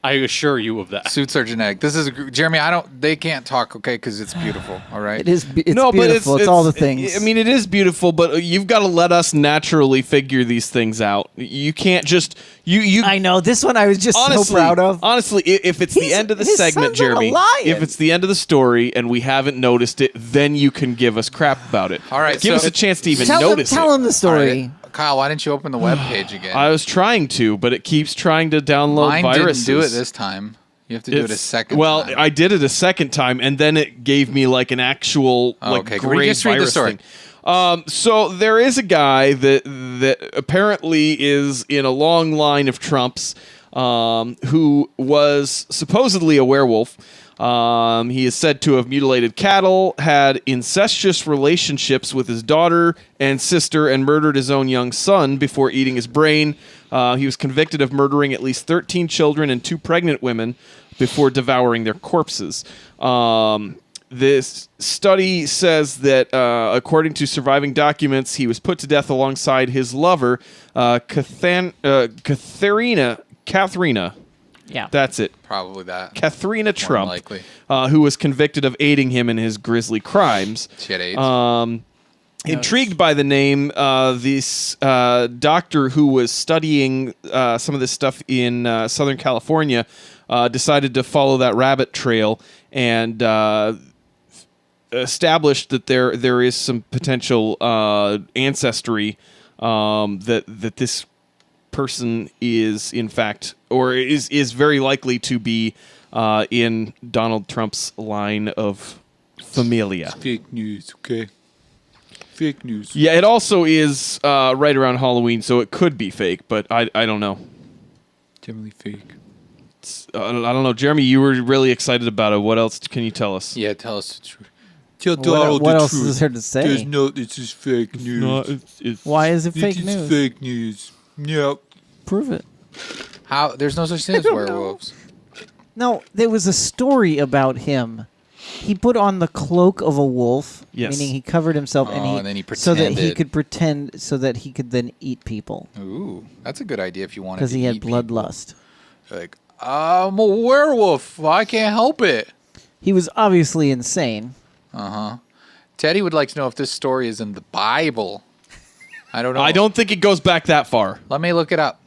I assure you of that. Suits are genetic. This is Jeremy. They can't talk, okay, because it's beautiful. All right. It is. It's no, beautiful. but it's all the things. I mean, it is beautiful, but you've got to let us naturally figure these things out. You can't just you. I know this one. I was just Honestly, so proud of. honestly, if it's the end of the his segment, son's not a Jeremy, lion. if it's the end of the story and we haven't noticed it, then you can give us crap about it. All right, give so- us a chance to even Tell notice him it. the All story. right. Kyle, why didn't you open the web page again? I was trying to, but it keeps trying to download Mine viruses. didn't do it this time. You have to do it a second Well, time. I did it a second time, and then it gave me like an actual Okay, grave just read the virus story. thing. So there is a guy that apparently is in a long line of Trumps, who was supposedly a werewolf. He is said to have mutilated cattle, had incestuous relationships with his daughter and sister, and murdered his own young son before eating his brain. He was convicted of murdering at least 13 children and 2 pregnant women before devouring their corpses. This study says that, according to surviving documents, he was put to death alongside his lover, Katharina. Yeah. That's it. Probably that. Katharina More Trump, likely. who was convicted of aiding him in his grisly crimes. She had AIDS. Intrigued by the name, this doctor who was studying some of this stuff in Southern California decided to follow that rabbit trail and established that there is some potential ancestry that this person is in fact, or is very likely to be in Donald Trump's line of familia. Fake news, okay? Fake news. Yeah, it also is right around Halloween, so it could be fake, but I don't know. Definitely fake. I don't know. Jeremy, you were really excited about it. What else can you tell us? Yeah, tell us the truth. What else is there to say? It's just fake news. Why is it fake news? Fake news. Yep. Prove it. How? There's no such thing as werewolves. No, there was a story about him. He put on the cloak of a wolf, Yes. meaning he covered himself, and then he so that he pretended. could pretend, so that he could then eat people Ooh, that's a good idea if you want to. because he had eat people. bloodlust. Like, I'm a werewolf. I can't help it. He was obviously insane. Teddy would like to know if this story is in the Bible. I don't know. I don't think it goes back that far. Let me look it up.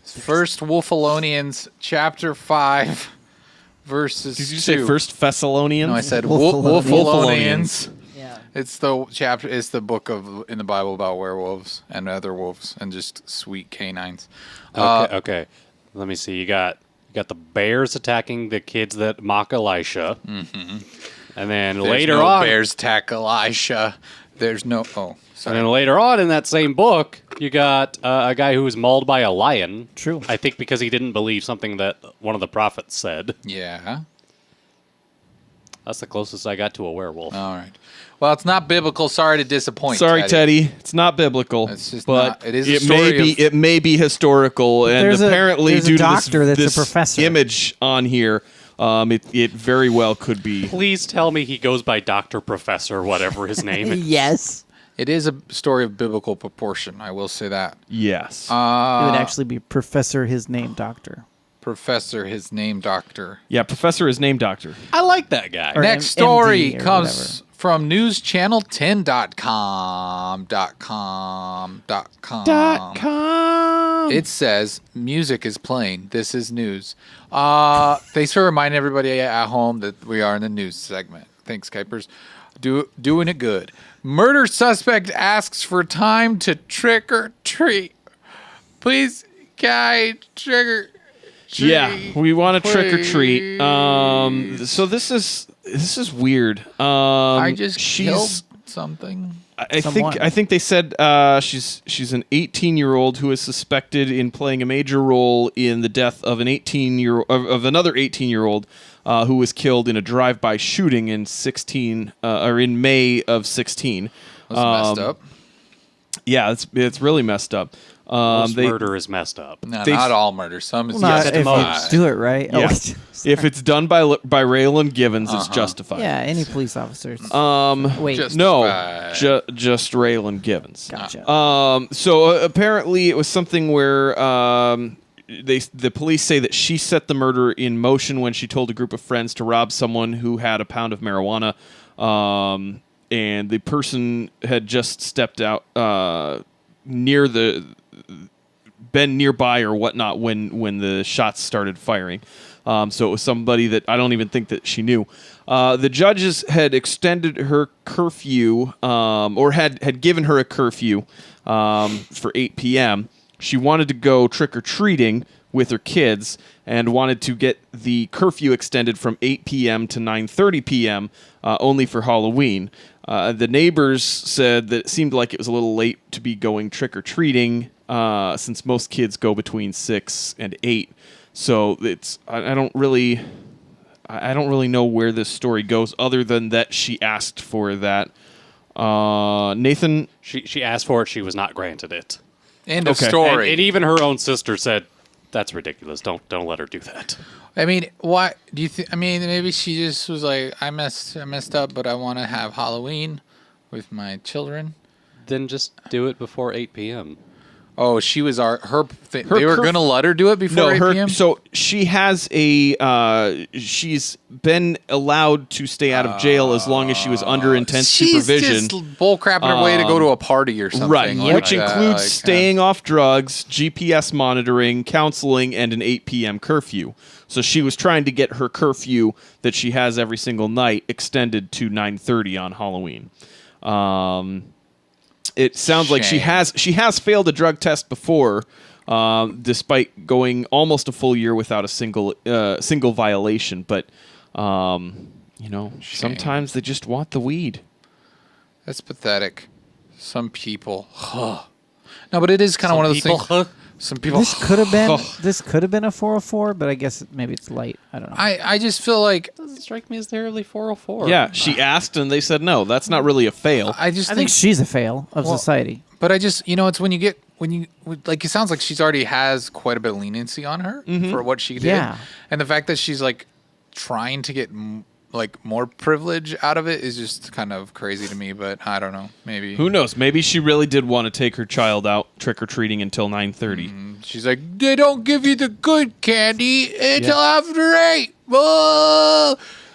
First Wolfalonians, chapter 5, verses Did you 2. say First Thessalonians? No, I said Wolfalonians. Wolfalonians. Yeah. It's the chapter. It's the book of in the Bible about werewolves and other wolves and just sweet canines. Okay. Let me see. You got the bears attacking the kids that mock Elisha, and then There's later no on, bears attack Elisha. There's no. Oh, and sorry. then later on in that same book, you got a guy who was mauled by a lion. True. I think because he didn't believe something that one of the prophets said. Yeah. That's the closest I got to a werewolf. All right. Well, it's not biblical. Sorry to disappoint. Sorry, Teddy. It's not biblical. It's just but not- it is a it story may be. of- It may be historical, and There's a- apparently there's a due to doctor this, that's a this professor. image on here, It very well could be. Please tell me he goes by Dr. Professor, whatever his name is. Yes. It is a story of biblical proportion. I will say that. Yes. It would actually be Professor His Name Doctor. Professor, his name, doctor. Yeah, Professor is named Doctor. I like that guy. Or Next story MD or comes from newschannel10.com. It says music is playing. This is news. Thanks for reminding everybody at home that we are in the news segment. Thanks, Kuipers. Doing it good. Murder suspect asks for time to trick or treat. Please, guy, trigger. Yeah, we want to trick or treat. So this is weird. I just killed something. I think they said she's an 18-year-old who is suspected in playing a major role in the death of another 18-year-old who was killed in a drive-by shooting in in May of 16. That's messed up. Yeah, it's really messed up. Most murder is messed up. No, They- not all murder. Some is Not if justified. you do it right. Yeah. Oh, If it's done by Raylan Givens, it's justified. yeah, any police officers. No, Wait, Justified. just Raylan Givens. gotcha. So apparently it was something where the police say that she set the murder in motion when she told a group of friends to rob someone who had a pound of marijuana, and the person had just stepped out been nearby or whatnot when the shots started firing. So it was somebody that I don't even think that she knew. The judges had extended her curfew, or had given her a curfew for 8 p.m. She wanted to go trick-or-treating with her kids and wanted to get the curfew extended from 8 p.m. to 9:30 p.m. Only for Halloween. The neighbors said that it seemed like it was a little late to be going trick-or-treating since most kids go between 6 and 8. So I don't really know where this story goes other than that she asked for that. Nathan? She asked for it. She was not granted it. End of Okay. story. And even her own sister said, "That's ridiculous. Don't let her do that." I mean, why do you think? I mean, maybe she just was like, I messed up, but I want to have Halloween with my children. Then just do it before 8 p.m. Oh, she was they were gonna let her do it before 8 p.m. So she has she's been allowed to stay out of jail as long as she was under intense supervision. She's just bullcrapping her way to go to a party or something. Right, like which that, includes like, staying off drugs, GPS monitoring, counseling, and an 8 p.m. curfew. So she was trying to get her curfew that she has every single night extended to 9:30 on Halloween. It sounds like she has failed a drug test before, despite going almost a full year without a single violation. But sometimes they just want the weed. That's pathetic. Some people. No, but it is kind of one of those things. Some people. This could have been a 404, but I guess maybe it's light. I don't know. I just feel like Doesn't strike me as terribly 404. Yeah, she asked and they said no. That's not really a fail. I just I think she's a fail of society. But I just, it's when you like, it sounds like she's already has quite a bit of leniency on her for what she did. Yeah. And the fact that she's like trying to get like more privilege out of it is just kind of crazy to me, but I don't know. Maybe. Who knows? Maybe she really did want to take her child out trick-or-treating until 9:30. She's like, they don't give you the good candy until after 8. Whoa!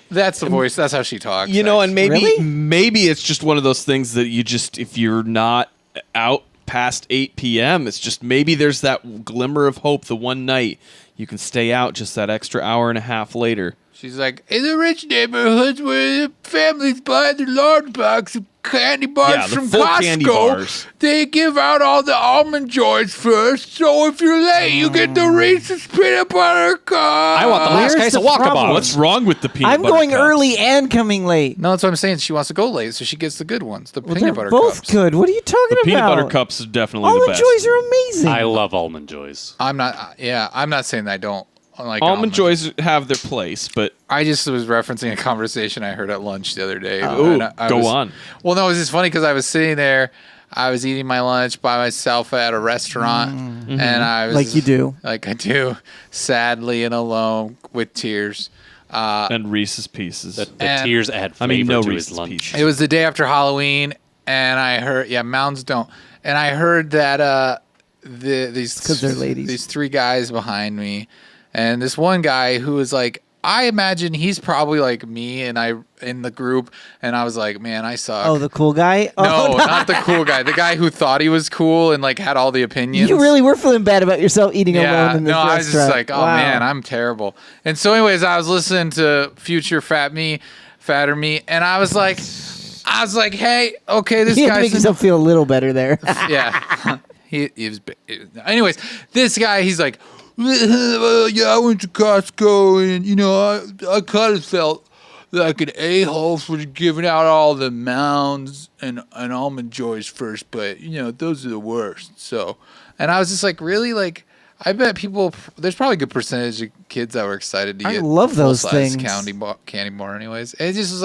That's the voice. That's how she talks. And maybe Really? maybe it's just one of those things that you just, if you're not out past 8 p.m., it's just maybe there's that glimmer of hope the one night you can stay out just that extra hour and a half later. She's like, in the rich neighborhoods where the families buy the large box of candy bars the from full Costco, candy bars. they give out all the almond joys first. So if you're late, you get the Reese's peanut butter cup. I want the last Where's case the of Walkabout. problem? What's wrong with the peanut I'm butter going cups? early and coming late. No, that's what I'm saying. She wants to go late, so she gets the good ones, the Well, peanut they're butter both cups. good. What are you talking The peanut about? butter cups are definitely Almond the best. Joys are amazing. I love Almond Joys. I'm not saying that I don't like Almond Joys have their place, but I just was referencing a conversation I heard at lunch the other day. Ooh, And I go was- on. Well, no, it was just funny because I was sitting there, I was eating my lunch by myself at a restaurant, and I was Like you do. like I do, sadly and alone with tears. And Reese's Pieces. The And- tears add flavor no to Reese's his lunch. Pieces. It was the day after Halloween, and I heard, mounds don't. And I heard that these 'cause they're ladies. These 3 guys behind me, and this one guy who was like, I imagine he's probably like me, and I in the group, and I was like, man, I suck. Oh, the cool guy? no, Oh, not the cool guy. The guy who thought he was cool and like had all the opinions. You really were feeling bad about yourself eating alone in this no, restaurant. I was just like, oh Wow. man, I'm terrible. And so, anyways, I was listening to Future Fatter Me, and I was like, hey, okay, this You had to guy's make yourself feel a little better there. yeah. he was. Anyways, this guy, he's like, yeah, I went to Costco, and I kind of felt like an a-hole for giving out all the mounds and almond joys first, but those are the worst. So, and I was just like, really, like, I bet people. There's probably a good percentage of kids that were excited to I get. love those full-size things. candy bar. Anyways, it just was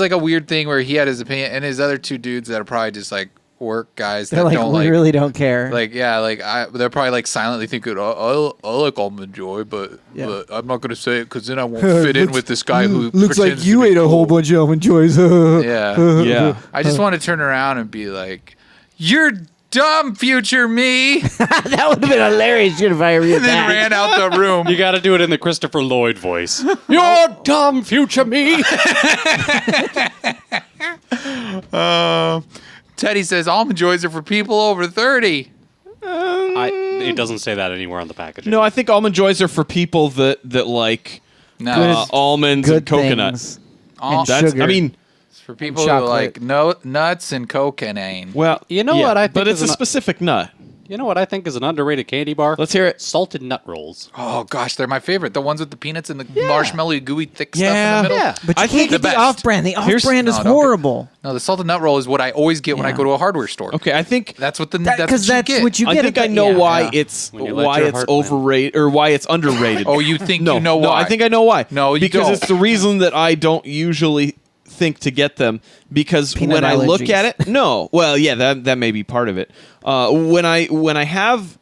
like a weird thing where he had his opinion, and his other 2 dudes that are probably just like work guys They're that like, don't we like. really don't care. They're probably like silently thinking, I like almond joy, but I'm not going to say it because then I won't fit in with this guy who pretends to be cool. bunch of almond joys. Yeah, Yeah. I just want to turn around and be like, "You're dumb, future me," That would have been hilarious if I read and then that. ran out the room. You got to do it in the Christopher Lloyd voice. You're dumb, future me. Teddy says almond joys are for people over 30. It doesn't say that anywhere on the packaging. No, I think Almond Joys are for people that like No, almonds Good and coconut. things. All- and That's, sugar. I mean, it's for people who chocolate. like nuts and cocaine. well, You know what I think but it's is a an- specific nut. You know what I think is an underrated candy bar? Let's hear it. Salted nut rolls. Oh gosh, they're my favorite. The ones with the peanuts and the marshmallow gooey thick Yeah. stuff in the middle. Yeah. But you I can't think get the the best. off-brand. The Here's- off-brand is No, don't get- horrible. No, the salted nut roll is what I always get when I Yeah. go to a hardware store. Okay, I think That's what Because that's get. what you I get. think at I the- know yeah. why Yeah. it's When you let why your it's heart win. overrated or why it's underrated. Oh, you think no, you know no, why? I think I know why. No, you because don't. it's the reason that I don't usually think to get them because Peanut when I look allergies. at it, no, well, yeah, that may be part of it. When I have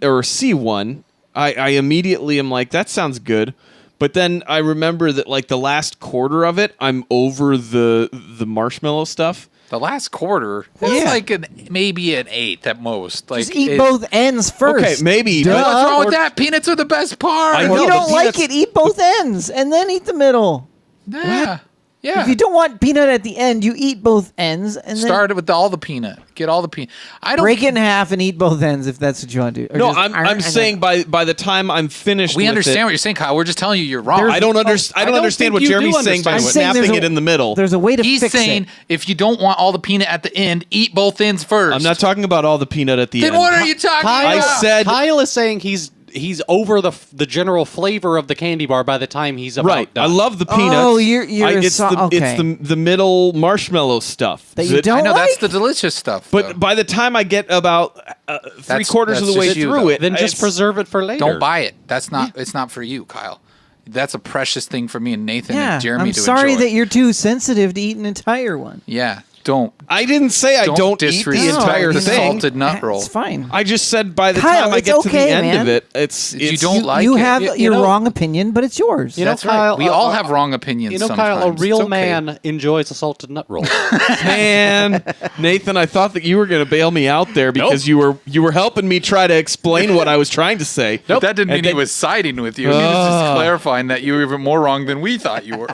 or see one, I immediately am like, that sounds good. But then I remember that like the last quarter of it, I'm over the marshmallow stuff. The last quarter, it's like maybe an eighth at most. Like Just eat both ends first. Okay, maybe. Duh. but- What's wrong with that? Peanuts are the best part. I If know, you the don't like peanuts- it, eat both ends and then eat the middle. Yeah. Yeah. If you don't want peanut at the end, you eat both ends and then Start with all the peanut. Get all the peanut. I don't break it in half and eat both ends if that's what you want to do. Or No, just- I'm saying by the time I'm finished, We with understand it, what you're saying, Kyle. We're just telling you you're wrong. I don't understand. I don't understand think what you do Jeremy's saying by understand what- I'm saying snapping there's it in the middle. There's a way to He's fix saying it. if you don't want all the peanut at the end, eat both ends first. I'm not talking about all the peanut at the Then end. what are you talking I about? said Kyle is saying he's over the general flavor of the candy bar by the time he's about right. done. I love the peanuts. Oh, you're it's okay. the middle marshmallow stuff That you don't I know that's like? the delicious stuff. But though. by the time I get about three quarters of that's the way just you, through though. it, Then just it's- preserve it for later. don't buy it. That's not. It's not for you, Kyle. That's a precious thing for me and Nathan Yeah, and Jeremy I'm to sorry enjoy. that you're too sensitive to eat an entire one. Yeah, don't. I didn't say I don't eat the disrespect entire the thing. salted nut roll. It's fine. I just said by the Kyle, time I it's get to the okay, end man. of it, it's You don't like you it. have You your know- wrong opinion, but it's yours. You know, That's right. Kyle, We all have wrong opinions. You know, sometimes. Kyle, a It's real okay. man enjoys a salted nut roll. Man, Nathan, I thought that you were going to bail me out there because you were helping me try to explain what I was trying to say. But that didn't And mean he then- was siding with you. He was just clarifying that you were even more wrong than we thought you were.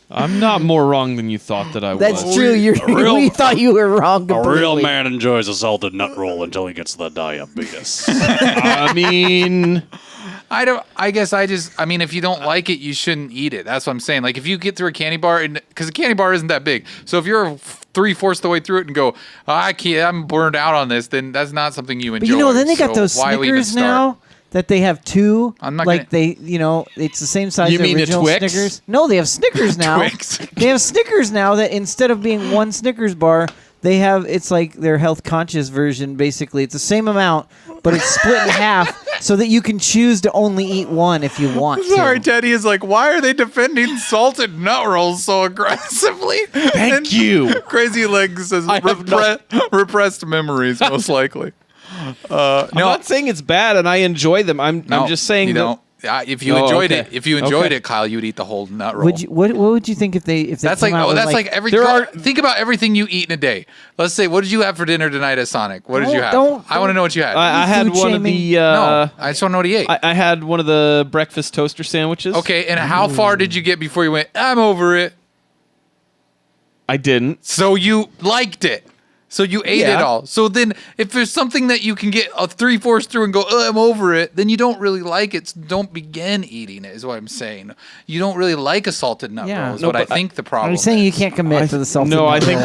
I'm not more wrong than you thought that I That's was. true. We thought you were wrong. A Completely. real man enjoys a salted nut roll until he gets the diabetes. I mean, I don't. I guess I just. I mean, if you don't like it, you shouldn't eat it. That's what I'm saying. Like if you get through a candy bar, and because a candy bar isn't that big, so if you're 3/4 the way through it and go, I can't, I'm burned out on this, then that's not something you enjoy. But you know, then they got So those why we even Snickers start? now that they have two. I'm not like gonna- it's the same size You as mean a original Twix? Snickers. No, they have Snickers now. Twix. They have Snickers now that instead of being one Snickers bar, they have it's like their health conscious version. Basically, it's the same amount, but it's split in half so that you can choose to only eat one if you want. Sorry, to. Teddy is like, why are they defending salted nut rolls so aggressively? thank you. Crazy Legs says I have repressed memories, most likely. I'm not saying it's bad, and I enjoy them. I'm No, just saying you that don't. If you enjoyed it, Kyle, you'd eat the whole nut roll. What would you think if they That's came like out with think about everything you eat in a day. Let's say, what did you have for dinner tonight at Sonic? What did you have? I want to know what you had. I had one of the. No, I just want to know what he ate. I had one of the breakfast toaster sandwiches. Okay, and how far did you get before you went, I'm over it? I didn't. So you liked it. So you ate it all. So then if there's something that you can get a 3/4 through and go, I'm over it, then you don't really like it. So don't begin eating it, is what I'm saying. You don't really like a salted nut roll, is what I think the problem is. I'm saying you can't commit to the salted nut roll. I think...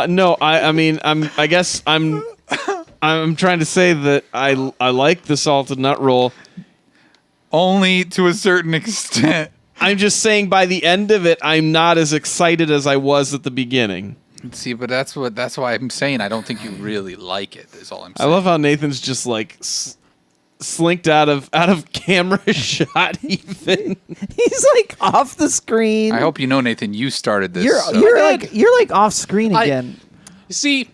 no, I mean, I guess I'm trying to say that I like the salted nut roll. Only to a certain extent. I'm just saying by the end of it, I'm not as excited as I was at the beginning. See, but that's why I'm saying I don't think you really like it, is all I'm saying. I love how Nathan's just like slinked out of camera shot even. He's like off the screen. I hope you know, Nathan, you started this. You're like off screen again. You see,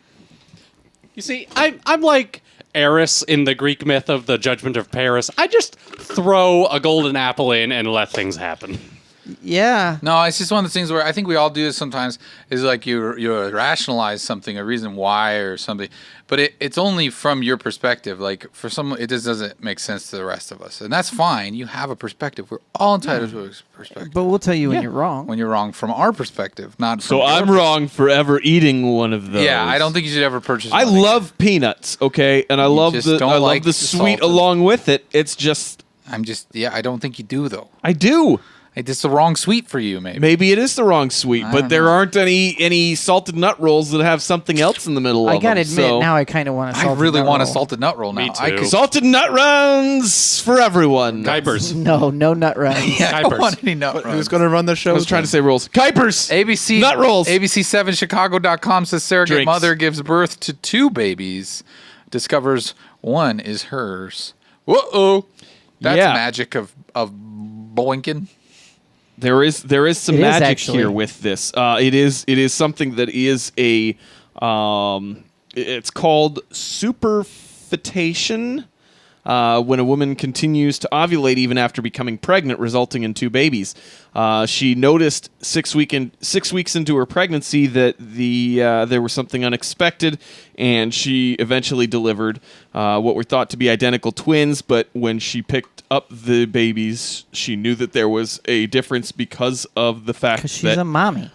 I'm like Eris in the Greek myth of the Judgment of Paris. I just throw a golden apple in and let things happen. Yeah. No, it's just one of those things where I think we all do this sometimes. Is like you rationalize something, a reason why or something, but it's only from your perspective. Like for someone, it just doesn't make sense to the rest of us, and that's fine. You have a perspective. We're all entitled to a perspective. But we'll tell you when you're wrong. When you're wrong from our perspective, not from So I'm wrong for ever eating one of those. Yeah, I don't think you should ever purchase. I love peanuts, okay, and I love like the sweet along with it. It's just I don't think you do though. I do. It's the wrong sweet for you, maybe. Maybe it is the wrong sweet, but there aren't any salted nut rolls that have something else in the middle of them. I gotta admit, now I kind of want a salted nut roll. I really want a salted nut roll now. Me too. Salted nut runs for everyone. Kuipers. No nut runs. I don't want any nut runs. Who's going to run the show? I was trying to say rolls. Kuipers. ABC nut rolls. ABC7Chicago.com says surrogate Drinks. mother gives birth to 2 babies, discovers one is hers. Whoa! That's magic of boinking. There is some magic here with this. It is something that is a it's called superfetation. When a woman continues to ovulate even after becoming pregnant, resulting in 2 babies. She noticed 6 weeks into her pregnancy that there was something unexpected, and she eventually delivered what were thought to be identical twins. But when she picked up the babies, she knew that there was a difference because of the fact that she's a mommy.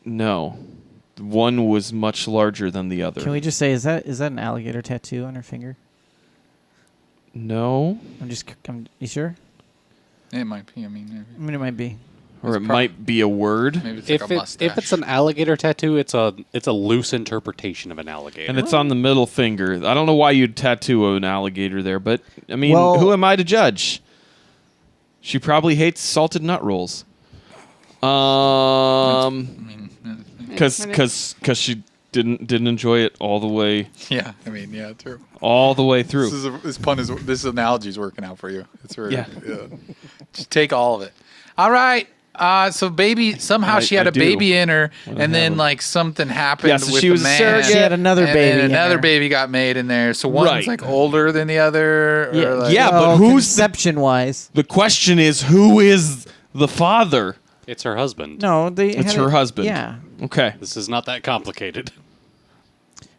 No, one was much larger than the other. Can we just say is that an alligator tattoo on her finger? No. You sure? It might be. I mean, it might be. Or it might be a word. Maybe it's like a mustache. If it's an alligator tattoo, it's a loose interpretation of an alligator. And it's on the middle finger. I don't know why you'd tattoo an alligator there, but, I mean, Well- who am I to judge? She probably hates salted nut rolls. Because she didn't enjoy it all the way. Yeah, I mean, yeah, true. All the way through. This analogy is working out for you. It's really, yeah. Just take all of it. All right. So baby, somehow she had a baby in her, and then like something happened Yeah, so with she the was a man. surrogate. She had another and baby. then in another her. baby got made in there. So one's Right. like older than the other. Yeah, Or like, Yeah, but well, who's the- conception-wise? The question is, who is the father? It's her husband. No, It's her husband. Yeah, Okay. This is not that complicated.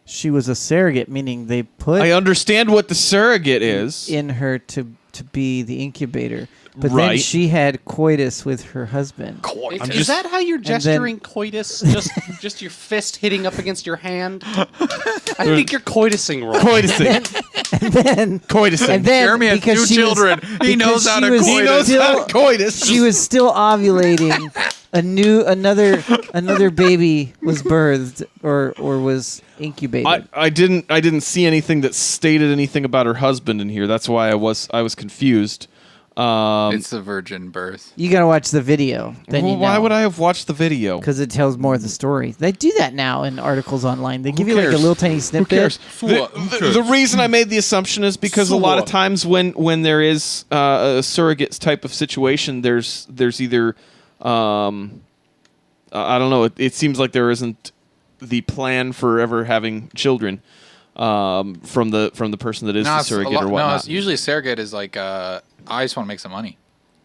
she was a surrogate, meaning they put I understand what the surrogate is. in her to be the incubator. But then Right. she had coitus with her husband. Is that how you're gesturing coitus? Just your fist hitting up against your hand? I think you're coitusing wrong. Coitusing. And then Coitusing. Jeremy has because 2 she was- children. He knows because how she to was coitus. He knows still- how to coitus. she was still ovulating. Another baby was birthed or was incubated. I didn't see anything that stated anything about her husband in here. That's why I was confused. It's a virgin birth. You gotta watch the video. Then Well, you know. why would I have watched the video? Because it tells more of the story. They do that now in articles online. They give you like a cares? little tiny snippet. Who cares? The reason I made the assumption is because a lot of times when there is a surrogate type of situation, there's either I don't know. It seems like there isn't the plan for ever having children. from the person that is the surrogate or whatnot. No, usually a surrogate is like, I just want to make some money.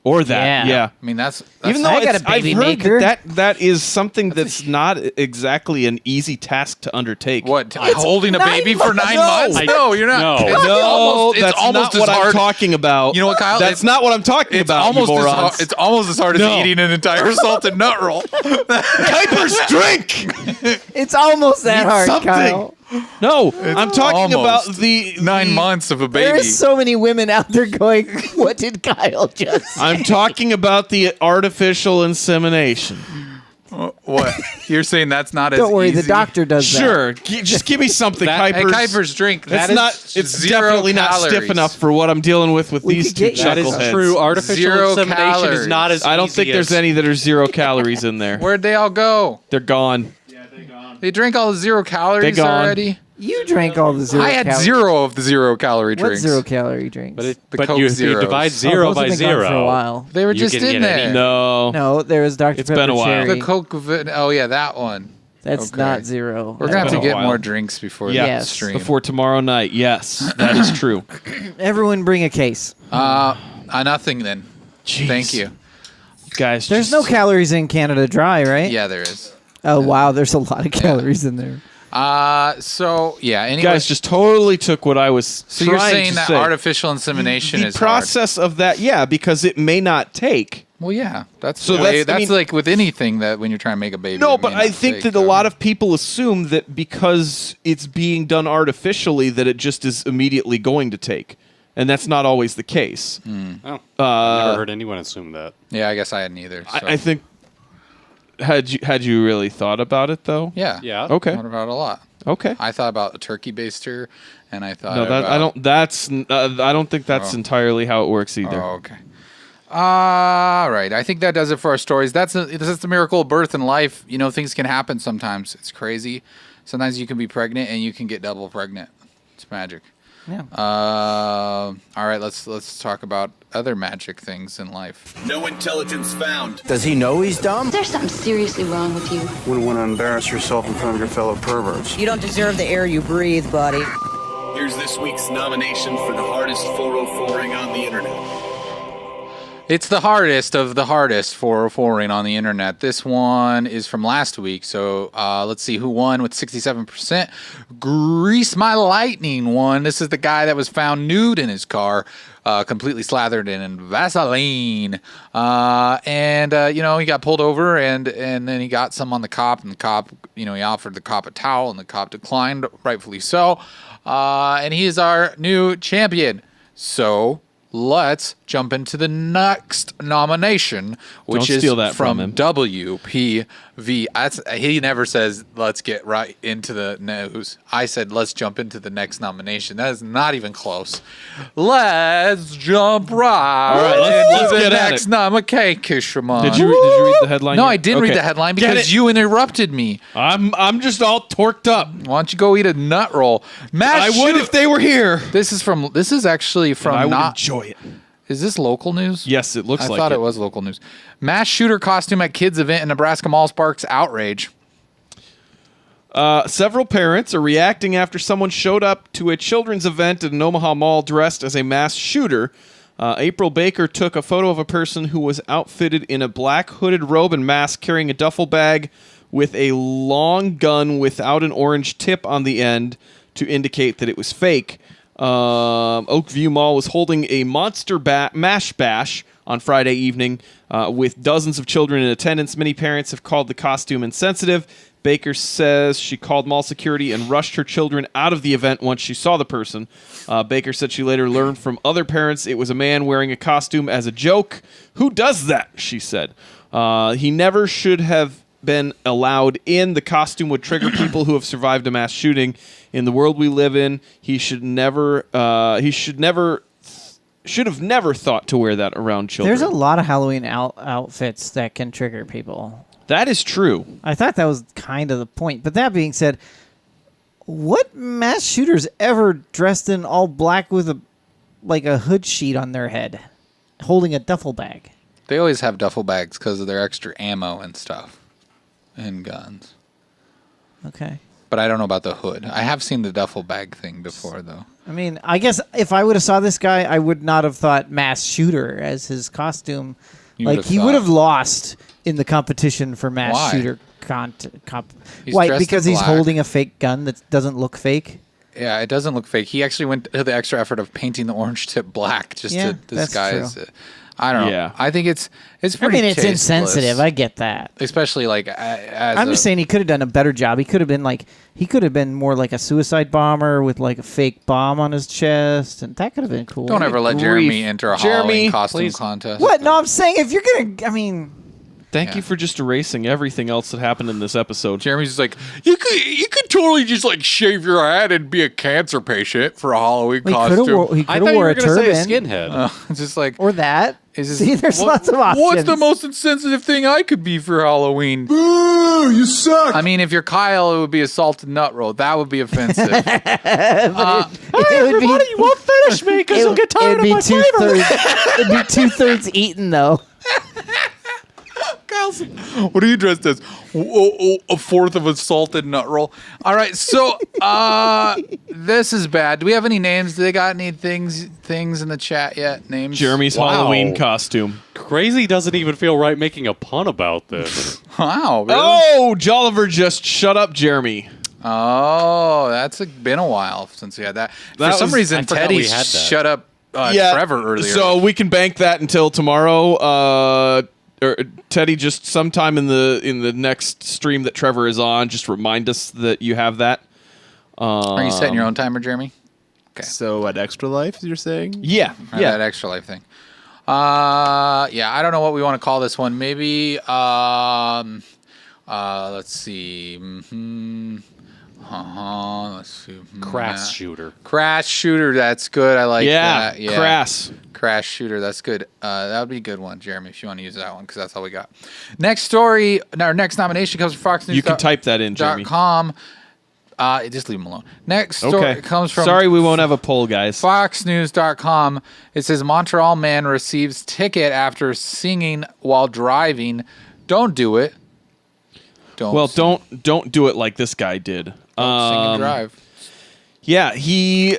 Or that, yeah. I mean, that's Even though I got a baby I've heard maker. that is something that's not exactly an easy task to undertake. what holding a 9 baby for 9 months. months. No, you're not. No. It's No, almost, it's that's almost not what as I'm hard. talking about. You know what, Kyle? That's not what I'm talking It's about, almost you as morons. it's almost as hard as No. eating an entire salted nut roll. Kuiper's drink! It's almost that Need hard, something. Kyle. No, I'm talking almost. about the 9 months of a baby. There's so many women out there going, what did Kyle just say? I'm talking about the artificial insemination. What? You're saying that's not as Don't worry, the easy? doctor does that. Sure, just give me something, That- Kuiper's. Hey, Kuiper's drink. It's That is not. It's 0 definitely not calories. stiff enough for what I'm dealing with We these could two get you That is chuckleheads. true. Artificial 0 insemination calories. is not as I don't easy think there's as- any that are 0 calories in there. Where'd they all go? They're gone. They drank all the 0 calories gone. already? You drank all the 0 I had calories. 0 of the 0 calorie What drinks. 0 calorie drinks? But, The but Coke you Zeros. divide Oh, zero those have by been gone zero. for a while. They were You just can in get any- there. No. No, there was Dr. It's Pepper been a while. Cherry. The Coke. Oh, yeah, that one. That's Okay. not 0. We're going to have been to a get while. more drinks before Yeah. the Yes. stream. Before tomorrow night. Yes, that is true. Everyone bring a case. Nothing then. Jeez. Thank you. Guys, There's just- no calories in Canada Dry, right? Yeah, there is. Oh, wow. There's a lot of calories in there. So, yeah, anyway. guys just totally took what I was so you're trying saying to that say. artificial insemination the is hard. process of that, yeah, because it may not take. Well, yeah. That's So the way, that's- I that's mean- like with anything that when you're trying to make a baby. No, it but may I not think take, that a lot of people assume that because it's being done artificially that it just is immediately going to take. And that's not always the case. Oh, I've never heard anyone assume that. Yeah, I guess I hadn't either. So. I think had you really thought about it though? Yeah. Yeah. Okay. Thought about it a lot. Okay. I thought about a turkey baster, and I thought No, that about, I don't. That's I don't think that's Oh. entirely how it works either. Oh, okay. All right. I think that does it for our stories. That's the miracle of birth and life. You know, things can happen sometimes. It's crazy. Sometimes you can be pregnant and you can get double pregnant. It's magic. Yeah. All right. Let's talk about other magic things in life. No intelligence found. Does he know he's dumb? There's something seriously wrong with you. Wouldn't want to embarrass yourself in front of your fellow perverts. You don't deserve the air you breathe, buddy. Here's this week's nomination for the hardest 404ing on the internet. It's the hardest of the hardest 404ing on the internet. This one is from last week. So let's see who won with 67%. Grease My Lightning won. This is the guy that was found nude in his car, completely slathered in Vaseline. You know, he got pulled over and then he got some on the cop. And the cop, you know, he offered the cop a towel and the cop declined, rightfully so. And he is our new champion. So let's jump into the next nomination, which Don't is steal that from him. WPV. He never says, let's get right into the news. I said, let's jump into the next nomination. That is not even close. Let's jump right All right, let's into the get at next it. nomination. Did you read the headline? No, yet? I didn't read Okay. the headline Get because it. you interrupted me. I'm just all torqued up. Why don't you go eat a nut roll? I would if they were here. This is actually from I would not. enjoy it. Is this local news? Yes, it looks I like thought it was local news. Mass shooter costume at kids event in Nebraska Mall sparks outrage. Several parents are reacting after someone showed up to a children's event at an Omaha mall dressed as a mass shooter. April Baker took a photo of a person who was outfitted in a black hooded robe and mask carrying a duffel bag with a long gun without an orange tip on the end to indicate that it was fake. Oakview Mall was holding a monster mash bash on Friday evening with dozens of children in attendance. Many parents have called the costume insensitive. Baker says she called mall security and rushed her children out of the event once she saw the person. Baker said she later learned from other parents it was a man wearing a costume as a joke. Who does that? She said. He never should have been allowed in. The costume would trigger people who have survived a mass shooting. In the world we live in, he should have never thought to wear that around children. There's a lot of Halloween outfits that can trigger people. That is true. I thought that was kind of the point. But that being said, what mass shooters ever dressed in all black with a hood sheet on their head, holding a duffel bag? They always have duffel bags because of their extra ammo and stuff and guns. Okay. but I don't know about the hood. I have seen the duffel bag thing before, though. I mean, I guess if I would have saw this guy, I would not have thought mass shooter as his costume. You Like would've he thought- would have lost in the competition for mass Why? shooter He's Why? dressed Because in he's black. holding a fake gun that doesn't look fake. Yeah, it doesn't look fake. He actually went to the extra effort of painting the orange tip black just Yeah, to that's disguise true. it. I don't know. Yeah. I think it's I pretty mean, it's tasteless. insensitive. I get that. Especially like as I'm just saying he could have done a better job. He could have been more like a suicide bomber with like a fake bomb on his chest, and that could have been cool. Don't ever let Jeremy enter a Halloween costume contest. What? No, I'm saying if you're gonna, I mean, Thank you for just erasing everything else that happened in this episode. Jeremy's just like, you could totally just like shave your head and be a cancer patient for a Halloween he costume. could have wore a turban, skinhead. Just like or that. is See, there's lots of options. What's the most insensitive thing I could be for Halloween? Boo! You suck. I mean, if you're Kyle, it would be a salted nut roll. That would be offensive. It would be, you won't finish me because you'll get tired of my flavor. It'd be 2/3 eaten though. Kyle's, what are you dressed as? A fourth of a salted nut roll. All right, so this is bad. Do we have any names? Do they got any things in the chat yet? Names? Jeremy's Wow. Halloween costume. Crazy doesn't even feel right making a pun about this. Wow. Really? Oh, Jolliver just shut up, Jeremy. Oh, that's been a while since we had that. For some reason, I forgot Teddy we had that. shut up Trevor earlier. So we can bank that until tomorrow. Or Teddy, just sometime in the next stream that Trevor is on, just remind us that you have that. Are you setting your own timer, Jeremy? Okay. So at Extra Life, you're saying? Yeah. That extra life thing. Yeah, I don't know what we want to call this one. Maybe let's see. Let's see. Crash shooter. Crash shooter. That's good. I like that. Yeah. Crash shooter. That's good. That would be a good one, Jeremy, if you want to use that one, because that's all we got. Next story. Our next nomination comes from Fox News. You can type that in, Jeremy. .com. Just leave them alone. Next story comes from... Sorry, we won't have a poll, guys. FoxNews.com. It says Montreal man receives ticket after singing while driving. Don't do it. Don't do it like this guy did. Don't sing and drive. Yeah, he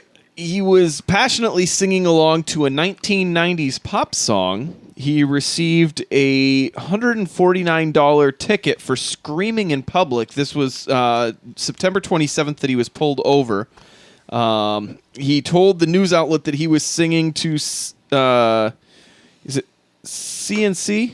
was passionately singing along to a 1990s pop song. He received a $149 ticket for screaming in public. This was September 27th that he was pulled over. He told the news outlet that he was singing to, is it CNC?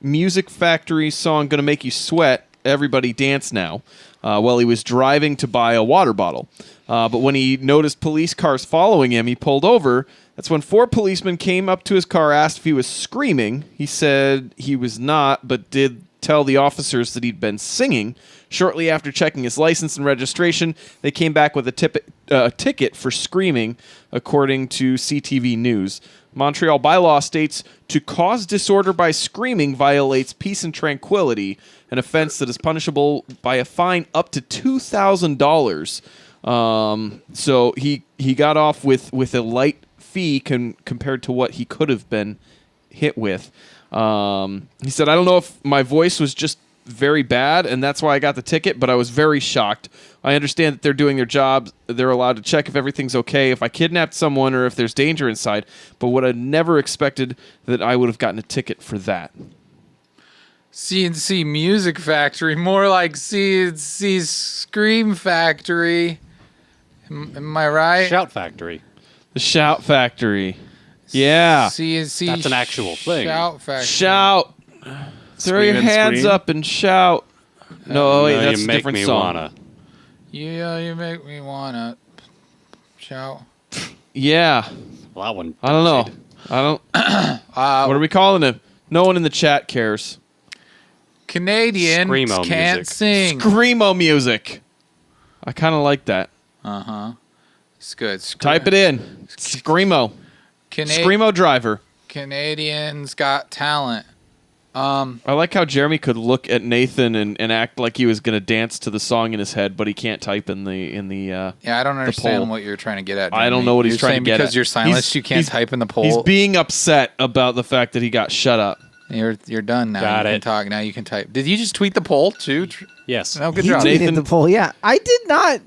Music Factory song Gonna Make You Sweat, Everybody Dance Now, while he was driving to buy a water bottle. But when he noticed police cars following him, he pulled over. That's when 4 policemen came up to his car, asked if he was screaming. He said he was not, but did tell the officers that he'd been singing. Shortly after checking his license and registration, they came back with a ticket for screaming, according to CTV News. Montreal bylaw states, to cause disorder by screaming violates peace and tranquility, an offense that is punishable by a fine up to $2,000. So he got off with a light fee compared to what he could have been hit with. He said, I don't know if my voice was just very bad, and that's why I got the ticket, but I was very shocked. I understand that they're doing their job. They're allowed to check if everything's okay, if I kidnapped someone, or if there's danger inside, but would have never expected that I would have gotten a ticket for that. CNC Music Factory, more like CNC Scream Factory. Am I right? Shout Factory. The Shout Factory. Yeah. CNC. That's an actual thing. Shout Factory. Shout. Throw your hands up and shout. No, wait, that's a different song. Yeah, you make me wanna shout. Yeah. Well, that one. I don't know. I don't. What are we calling it? No one in the chat cares. Canadians Screamo can't music. sing. Screamo music. I kind of like that. It's good. Type it in. Screamo. Screamo driver. Canadians got talent. I like how Jeremy could look at Nathan and act like he was going to dance to the song in his head, but he can't type in the Yeah, I don't understand poll. what you're trying to get at. I don't know what he's trying to get at. Because you're silenced, you can't type in the poll. He's being upset about the fact that he got shut up. You're done now. Got you it. Can talk now. You can type. Did you just tweet the poll too? Yes. No, good He job. tweeted the poll. Yeah, I did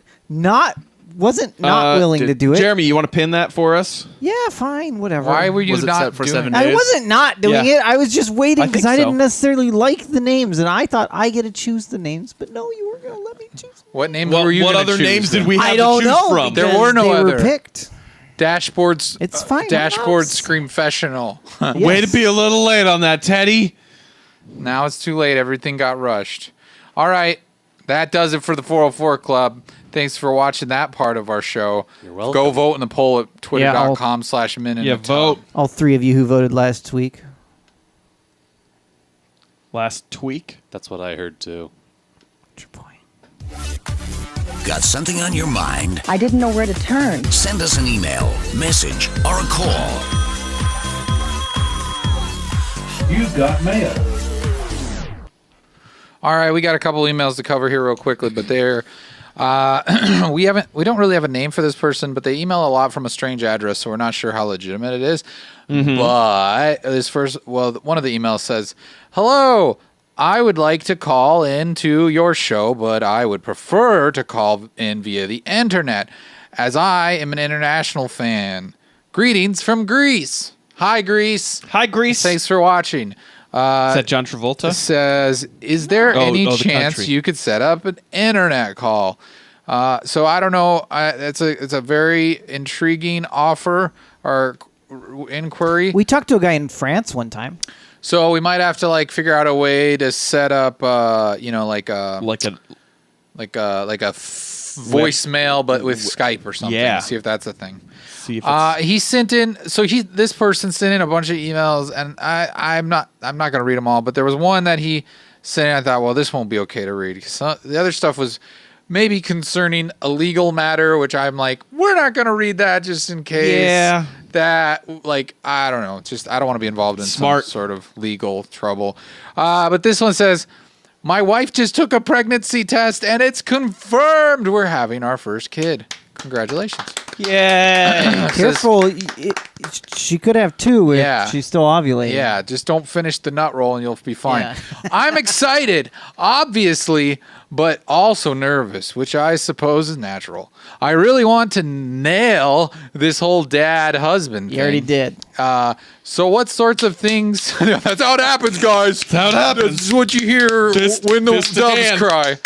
wasn't willing to do it. Jeremy, you want to pin that for us? Yeah, fine, whatever. Why were you Was it not set for doing 7 it? days? I wasn't not doing Yeah. it. I was just waiting I because think I didn't so. necessarily like the names, and I thought I get to choose the names. But no, you were going to let me choose. What names were you What gonna other choose names then? did we have I to don't choose know. from? There because were no they other. were picked. Dashboards. It's fine. Dashboard Yes. Screamfessional. Way to be a little late on that, Teddy. Now it's too late. Everything got rushed. All right. That does it for the 404 Club. Thanks for watching that part of our show. You're welcome. Go vote in the poll at twitter.com/min. Yeah, vote. All three of you who voted last week. Last tweak. That's what I heard too. What's your point? Got something on your mind? I didn't know where to turn. Send us an email, message, or a call. You've got mail. All right, we got a couple emails to cover here real quickly, but they're we don't really have a name for this person, but they email a lot from a strange address, so we're not sure how legitimate it is. But one of the emails says, "Hello, I would like to call into your show, but I would prefer to call in via the internet, as I am an international fan. Greetings from Greece. Hi, Greece. Hi, Greece. Thanks for watching." Is that John Travolta? Says, is there any the chance country. you could set up an internet call? So I don't know. It's a very intriguing offer or inquiry. We talked to a guy in France one time. So we might have to figure out a way to set up, like a voicemail, but with Skype or something. Yeah. See if that's a thing. See if it's, He sent in. So this person sent in a bunch of emails, and I'm not going to read them all. But there was one that he sent in. I thought, well, this won't be okay to read. The other stuff was maybe concerning a legal matter, which I'm like, we're not going to read that just in case. Yeah. That I don't know. Just I don't want to be involved in Smart. some sort of legal trouble. But this one says, my wife just took a pregnancy test, and it's confirmed we're having our first kid. Congratulations. yeah. Careful, she could have two if Yeah. she's still ovulating. Yeah, just don't finish the nut roll and you'll be fine. Yeah. I'm excited, obviously, but also nervous, which I suppose is natural. I really want to nail this whole dad-husband thing. You already did. So what sorts of things... That's how it happens, guys. That's how it happens. This is what you hear when the fist in doves hand. cry.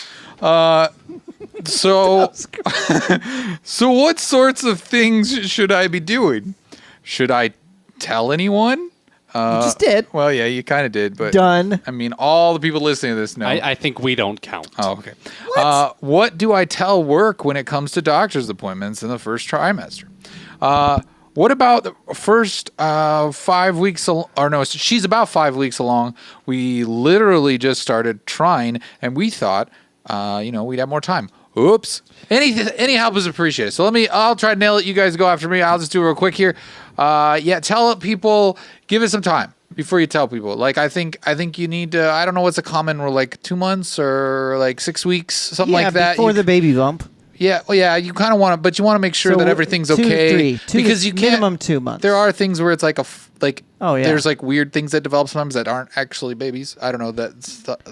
So what sorts of things should I be doing? Should I tell anyone? You just did. Well, yeah, you kind of did, but Done. I mean, all the people listening to this know. I think we don't count. Oh, okay. What do I tell work when it comes to doctor's appointments in the first trimester? What about the first 5 weeks? She's about 5 weeks along. We literally just started trying, and we thought, we'd have more time. Oops. Any help is appreciated. So I'll try to nail it. You guys go after me. I'll just do it real quick here. Tell people, give it some time before you tell people. I think you need to, I don't know what's a common rule, 2 months or 6 weeks, something like that. before the baby bump. Yeah, well, yeah, you kind of want to, but you want to make sure that everything's okay. Because you can't, minimum 2 months. there are things where it's Oh, yeah. there's weird things that develop sometimes that aren't actually babies. I don't know, that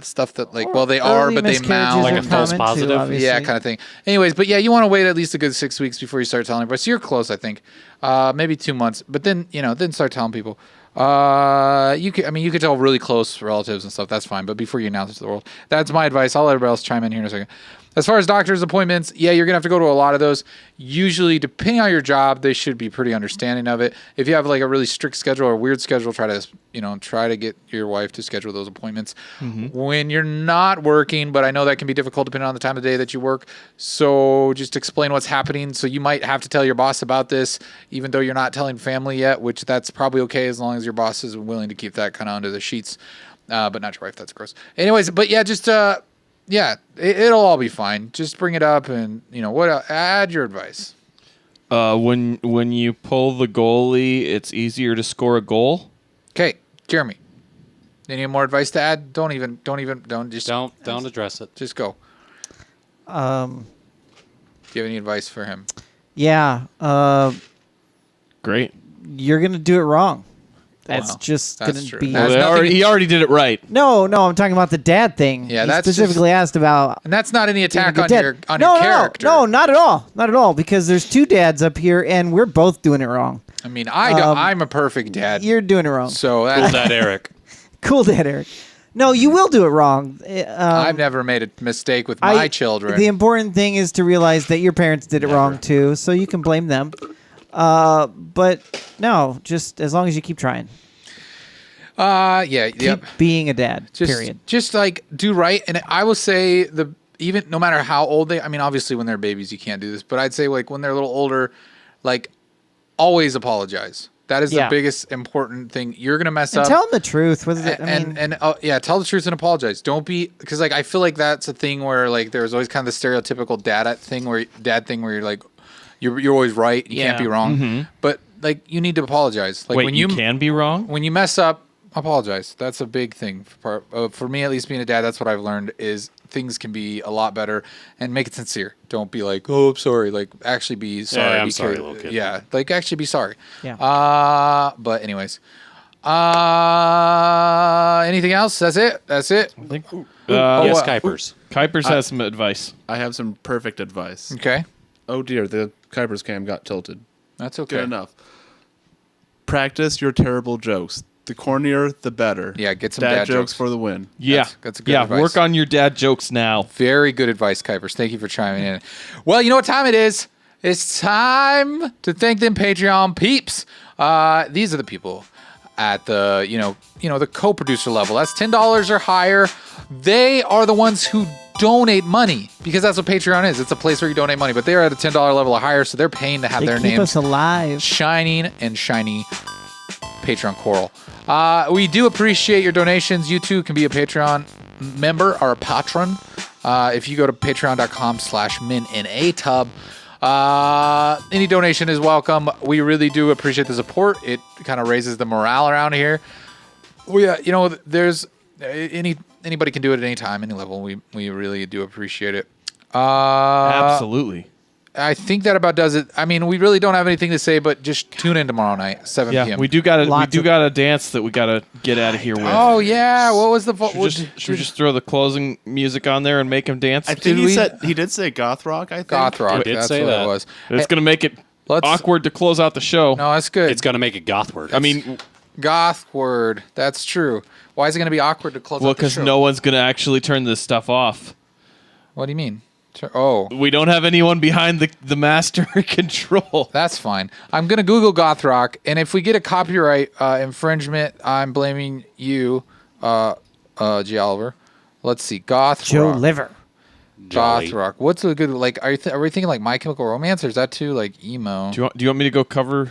stuff that they are, Early but they miscarriages mount. Like are a false common, positive? too, obviously. Yeah, kind of thing. Anyways, but yeah, you want to wait at least a good 6 weeks before you start telling everybody. So you're close, I think. Maybe 2 months, but then start telling people. You could tell really close relatives and stuff. That's fine. But before you announce it to the world, that's my advice. I'll let everybody else chime in here in a second. As far as doctor's appointments, yeah, you're gonna have to go to a lot of those. Usually, depending on your job, they should be pretty understanding of it. If you have a really strict schedule or a weird schedule, try to get your wife to schedule those appointments when you're not working. But I know that can be difficult depending on the time of day that you work. So just explain what's happening. So you might have to tell your boss about this, even though you're not telling family yet, which that's probably okay as long as your boss is willing to keep that kind of under the sheets. But not your wife. That's gross. Anyways, but yeah, just it'll all be fine. Just bring it up and add your advice. When you pull the goalie, it's easier to score a goal. Okay, Jeremy. Any more advice to add? Don't address it. Just go. Do you have any advice for him? Yeah. Great. You're gonna do it wrong. That's just That's going to true. be. Well, he already did it right. No, I'm talking about the dad thing. Yeah, he that's specifically asked about. And that's not any attack being a on dad. your No, character. No, not at all. Not at all. Because there's two dads up here, and we're both doing it wrong. I mean, I'm a perfect dad. You're doing it wrong. So Cool Dad Eric. Cool dad, Eric. No, you will do it wrong. I've never made a mistake with my children. The important thing is to realize that your parents did it wrong too, so you can blame them. But no, just as long as you keep trying. Keep being a dad. Just, period. Just like do right, and I will say even no matter how old they. I mean, obviously when they're babies you can't do this, but I'd say like when they're a little older, like always apologize. That is the biggest important thing. You're gonna mess up. Tell them the truth. Tell the truth and apologize. Don't be because like I feel like that's a thing where like there's always kind of the stereotypical dad thing where you're like you're always right. You can't be wrong. Mm-hmm. But like you need to apologize. Like Wait, when you can be wrong. When you mess up, apologize. That's a big thing for me, at least being a dad. That's what I've learned is things can be a lot better and make it sincere. Don't be like, oh, I'm sorry. Like actually be sorry. Yeah, I'm sorry, little kid. Yeah, like actually be sorry. Yeah. But anyways, anything else? That's it. I think. Yes, Kuipers. Kuipers has some advice. I have some perfect advice. Okay. Oh dear, the Kuipers cam got tilted. That's okay. Good enough. Practice your terrible jokes. The cornier, the better. Yeah, get some dad jokes for the win. Yeah, that's a good advice. Work on your dad jokes now. Very good advice, Kuipers. Thank you for chiming in. Well, you know what time it is? It's time to thank them Patreon peeps. These are the people at the the co-producer level. That's $10 or higher. They are the ones who donate money because that's what Patreon is. It's a place where you donate money, but they're at a $10 level or higher, so they're paying to have their keep names us alive, shining and shiny. Patreon Coral. We do appreciate your donations. You too can be a Patreon member or a patron. If you go to patreon.com/minintub, any donation is welcome. We really do appreciate the support. It kind of raises the morale around here. There's anybody can do it at any time, any level. We really do appreciate it. Absolutely. I think that about does it. I mean, we really don't have anything to say, but just tune in tomorrow night, 7 p.m. We do got a dance that we got to get out of here with. Oh yeah, what was the? Should we just throw the closing music on there and make him dance? I think he did say goth rock. I think goth rock. He did that's say what that. it was. It's gonna make it awkward to close out the show. No, that's good. It's gonna make it gothward. I mean, goth word. That's true. Why is it gonna be awkward to close? Well, out the show? because no one's gonna actually turn this stuff off. What do you mean? Oh, we don't have anyone behind the master control. That's fine. I'm gonna Google goth rock, and if we get a copyright infringement, I'm blaming you, G. Oliver. Let's see, goth Joe rock. Liver. Goth rock. What's a good like? Are we thinking like My Chemical Romance, or is that too like emo? Do you want me to go cover?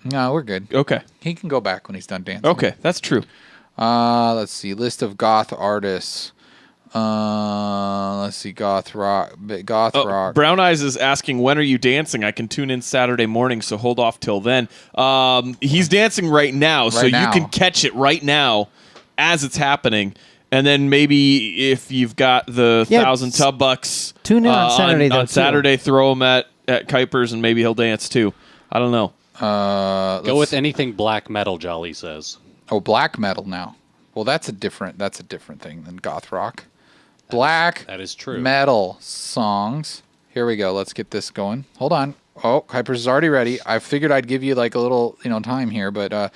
No, we're good. Okay. He can go back when he's done dancing. Okay, that's true. Let's see. List of goth artists. Let's see. Goth rock. Brown Eyes is asking, when are you dancing? I can tune in Saturday morning, so hold off till then. He's dancing right now, so you can catch it right now as it's happening. And then maybe if you've got the 1,000 tub bucks, tune in on Saturday. On Saturday, throw him at Kuipers, and maybe he'll dance too. I don't know. Go with anything black metal. Jolly says. Oh, black metal now. Well, that's a different thing than goth rock. Black that is true. Metal songs. Here we go. Let's get this going. Hold on. Oh, Kuipers is already ready. I figured I'd give you like a little, time here, but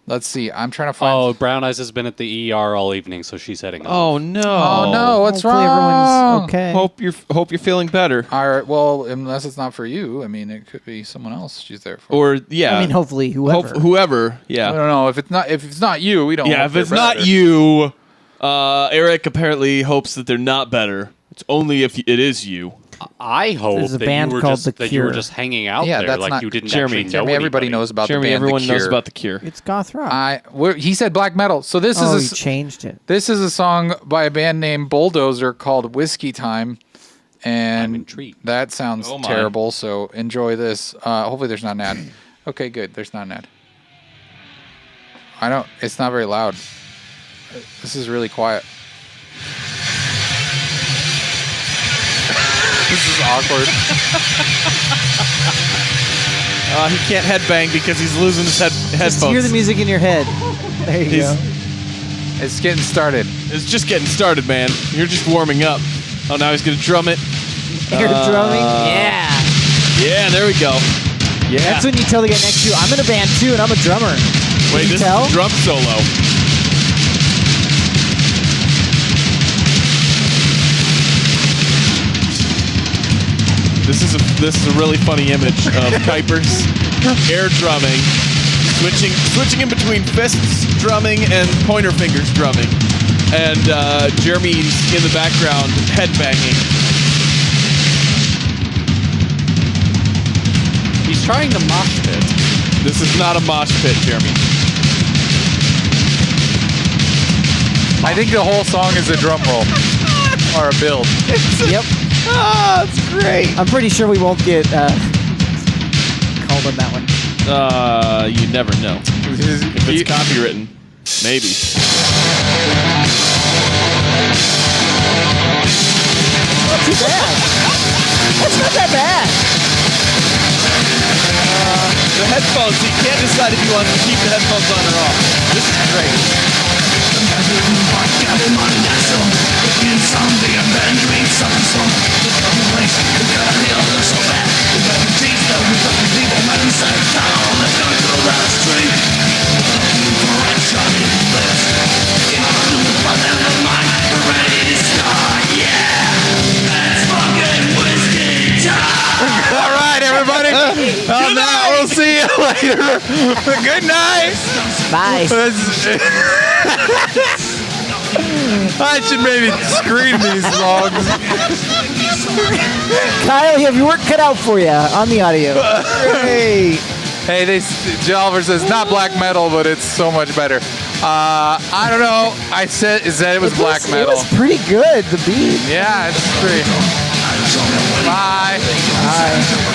let's see. I'm trying to find. Oh, Brown Eyes has been at the ER all evening, so she's heading off. Oh no! Oh no! What's Hopefully wrong? everyone's okay. Hope you're feeling better. All right. Well, unless it's not for you, I mean, it could be someone else she's there for. Or yeah. I mean, hopefully whoever. Whoever. Yeah. I don't know if it's not you. We don't. Yeah. hope If they're it's not better. you, Eric apparently hopes that they're not better. It's only if it is you. I hope There's a that band you were called just The that you were Cure. just hanging out Yeah, there, that's like not you didn't Jeremy. actually know Everybody anybody. knows about Jeremy, the band everyone The Cure. knows about the Cure. It's goth rock. He said black metal. So this he is changed it. this is a song by a band named Bulldozer called Whiskey Time, and I'm intrigued. that sounds Oh my. terrible. So enjoy this. Hopefully there's not an ad. Okay, good. There's not an ad. It's not very loud. This is really quiet. This is awkward. He can't headbang because he's losing his headphones. Just hear the music in your head. There you go. It's getting started. It's just getting started, man. You're just warming up. Oh, now he's gonna drum it. Air drumming? Yeah. Yeah, there we go. Yeah. That's when you tell the guy next to you, I'm in a band too, and I'm a drummer. Wait, Can you this tell? is drum solo. This is a really funny image of Kuiper's air drumming, switching in between fists drumming and pointer fingers drumming, and Jeremy's in the background headbanging. He's trying to mosh pit. This is not a mosh pit, Jeremy. I think the whole song is a drum roll or a build. Yep. Ah, it's great. I'm pretty sure we won't get called on that one. You never know. If it's copywritten, maybe. Not too bad. That's not that bad. The headphones, he can't decide if he wants to keep the headphones on or off. This is great. All right, everybody. On that, we'll see you later. Good night. Bye. I should maybe screen these songs. Kyle, you have your work cut out for you on the audio. Hey. Hey, Jolliver says not black metal, but it's so much better. I don't know. I said it was black metal. It was pretty good, the beat. Yeah, it's pretty. Bye. Bye.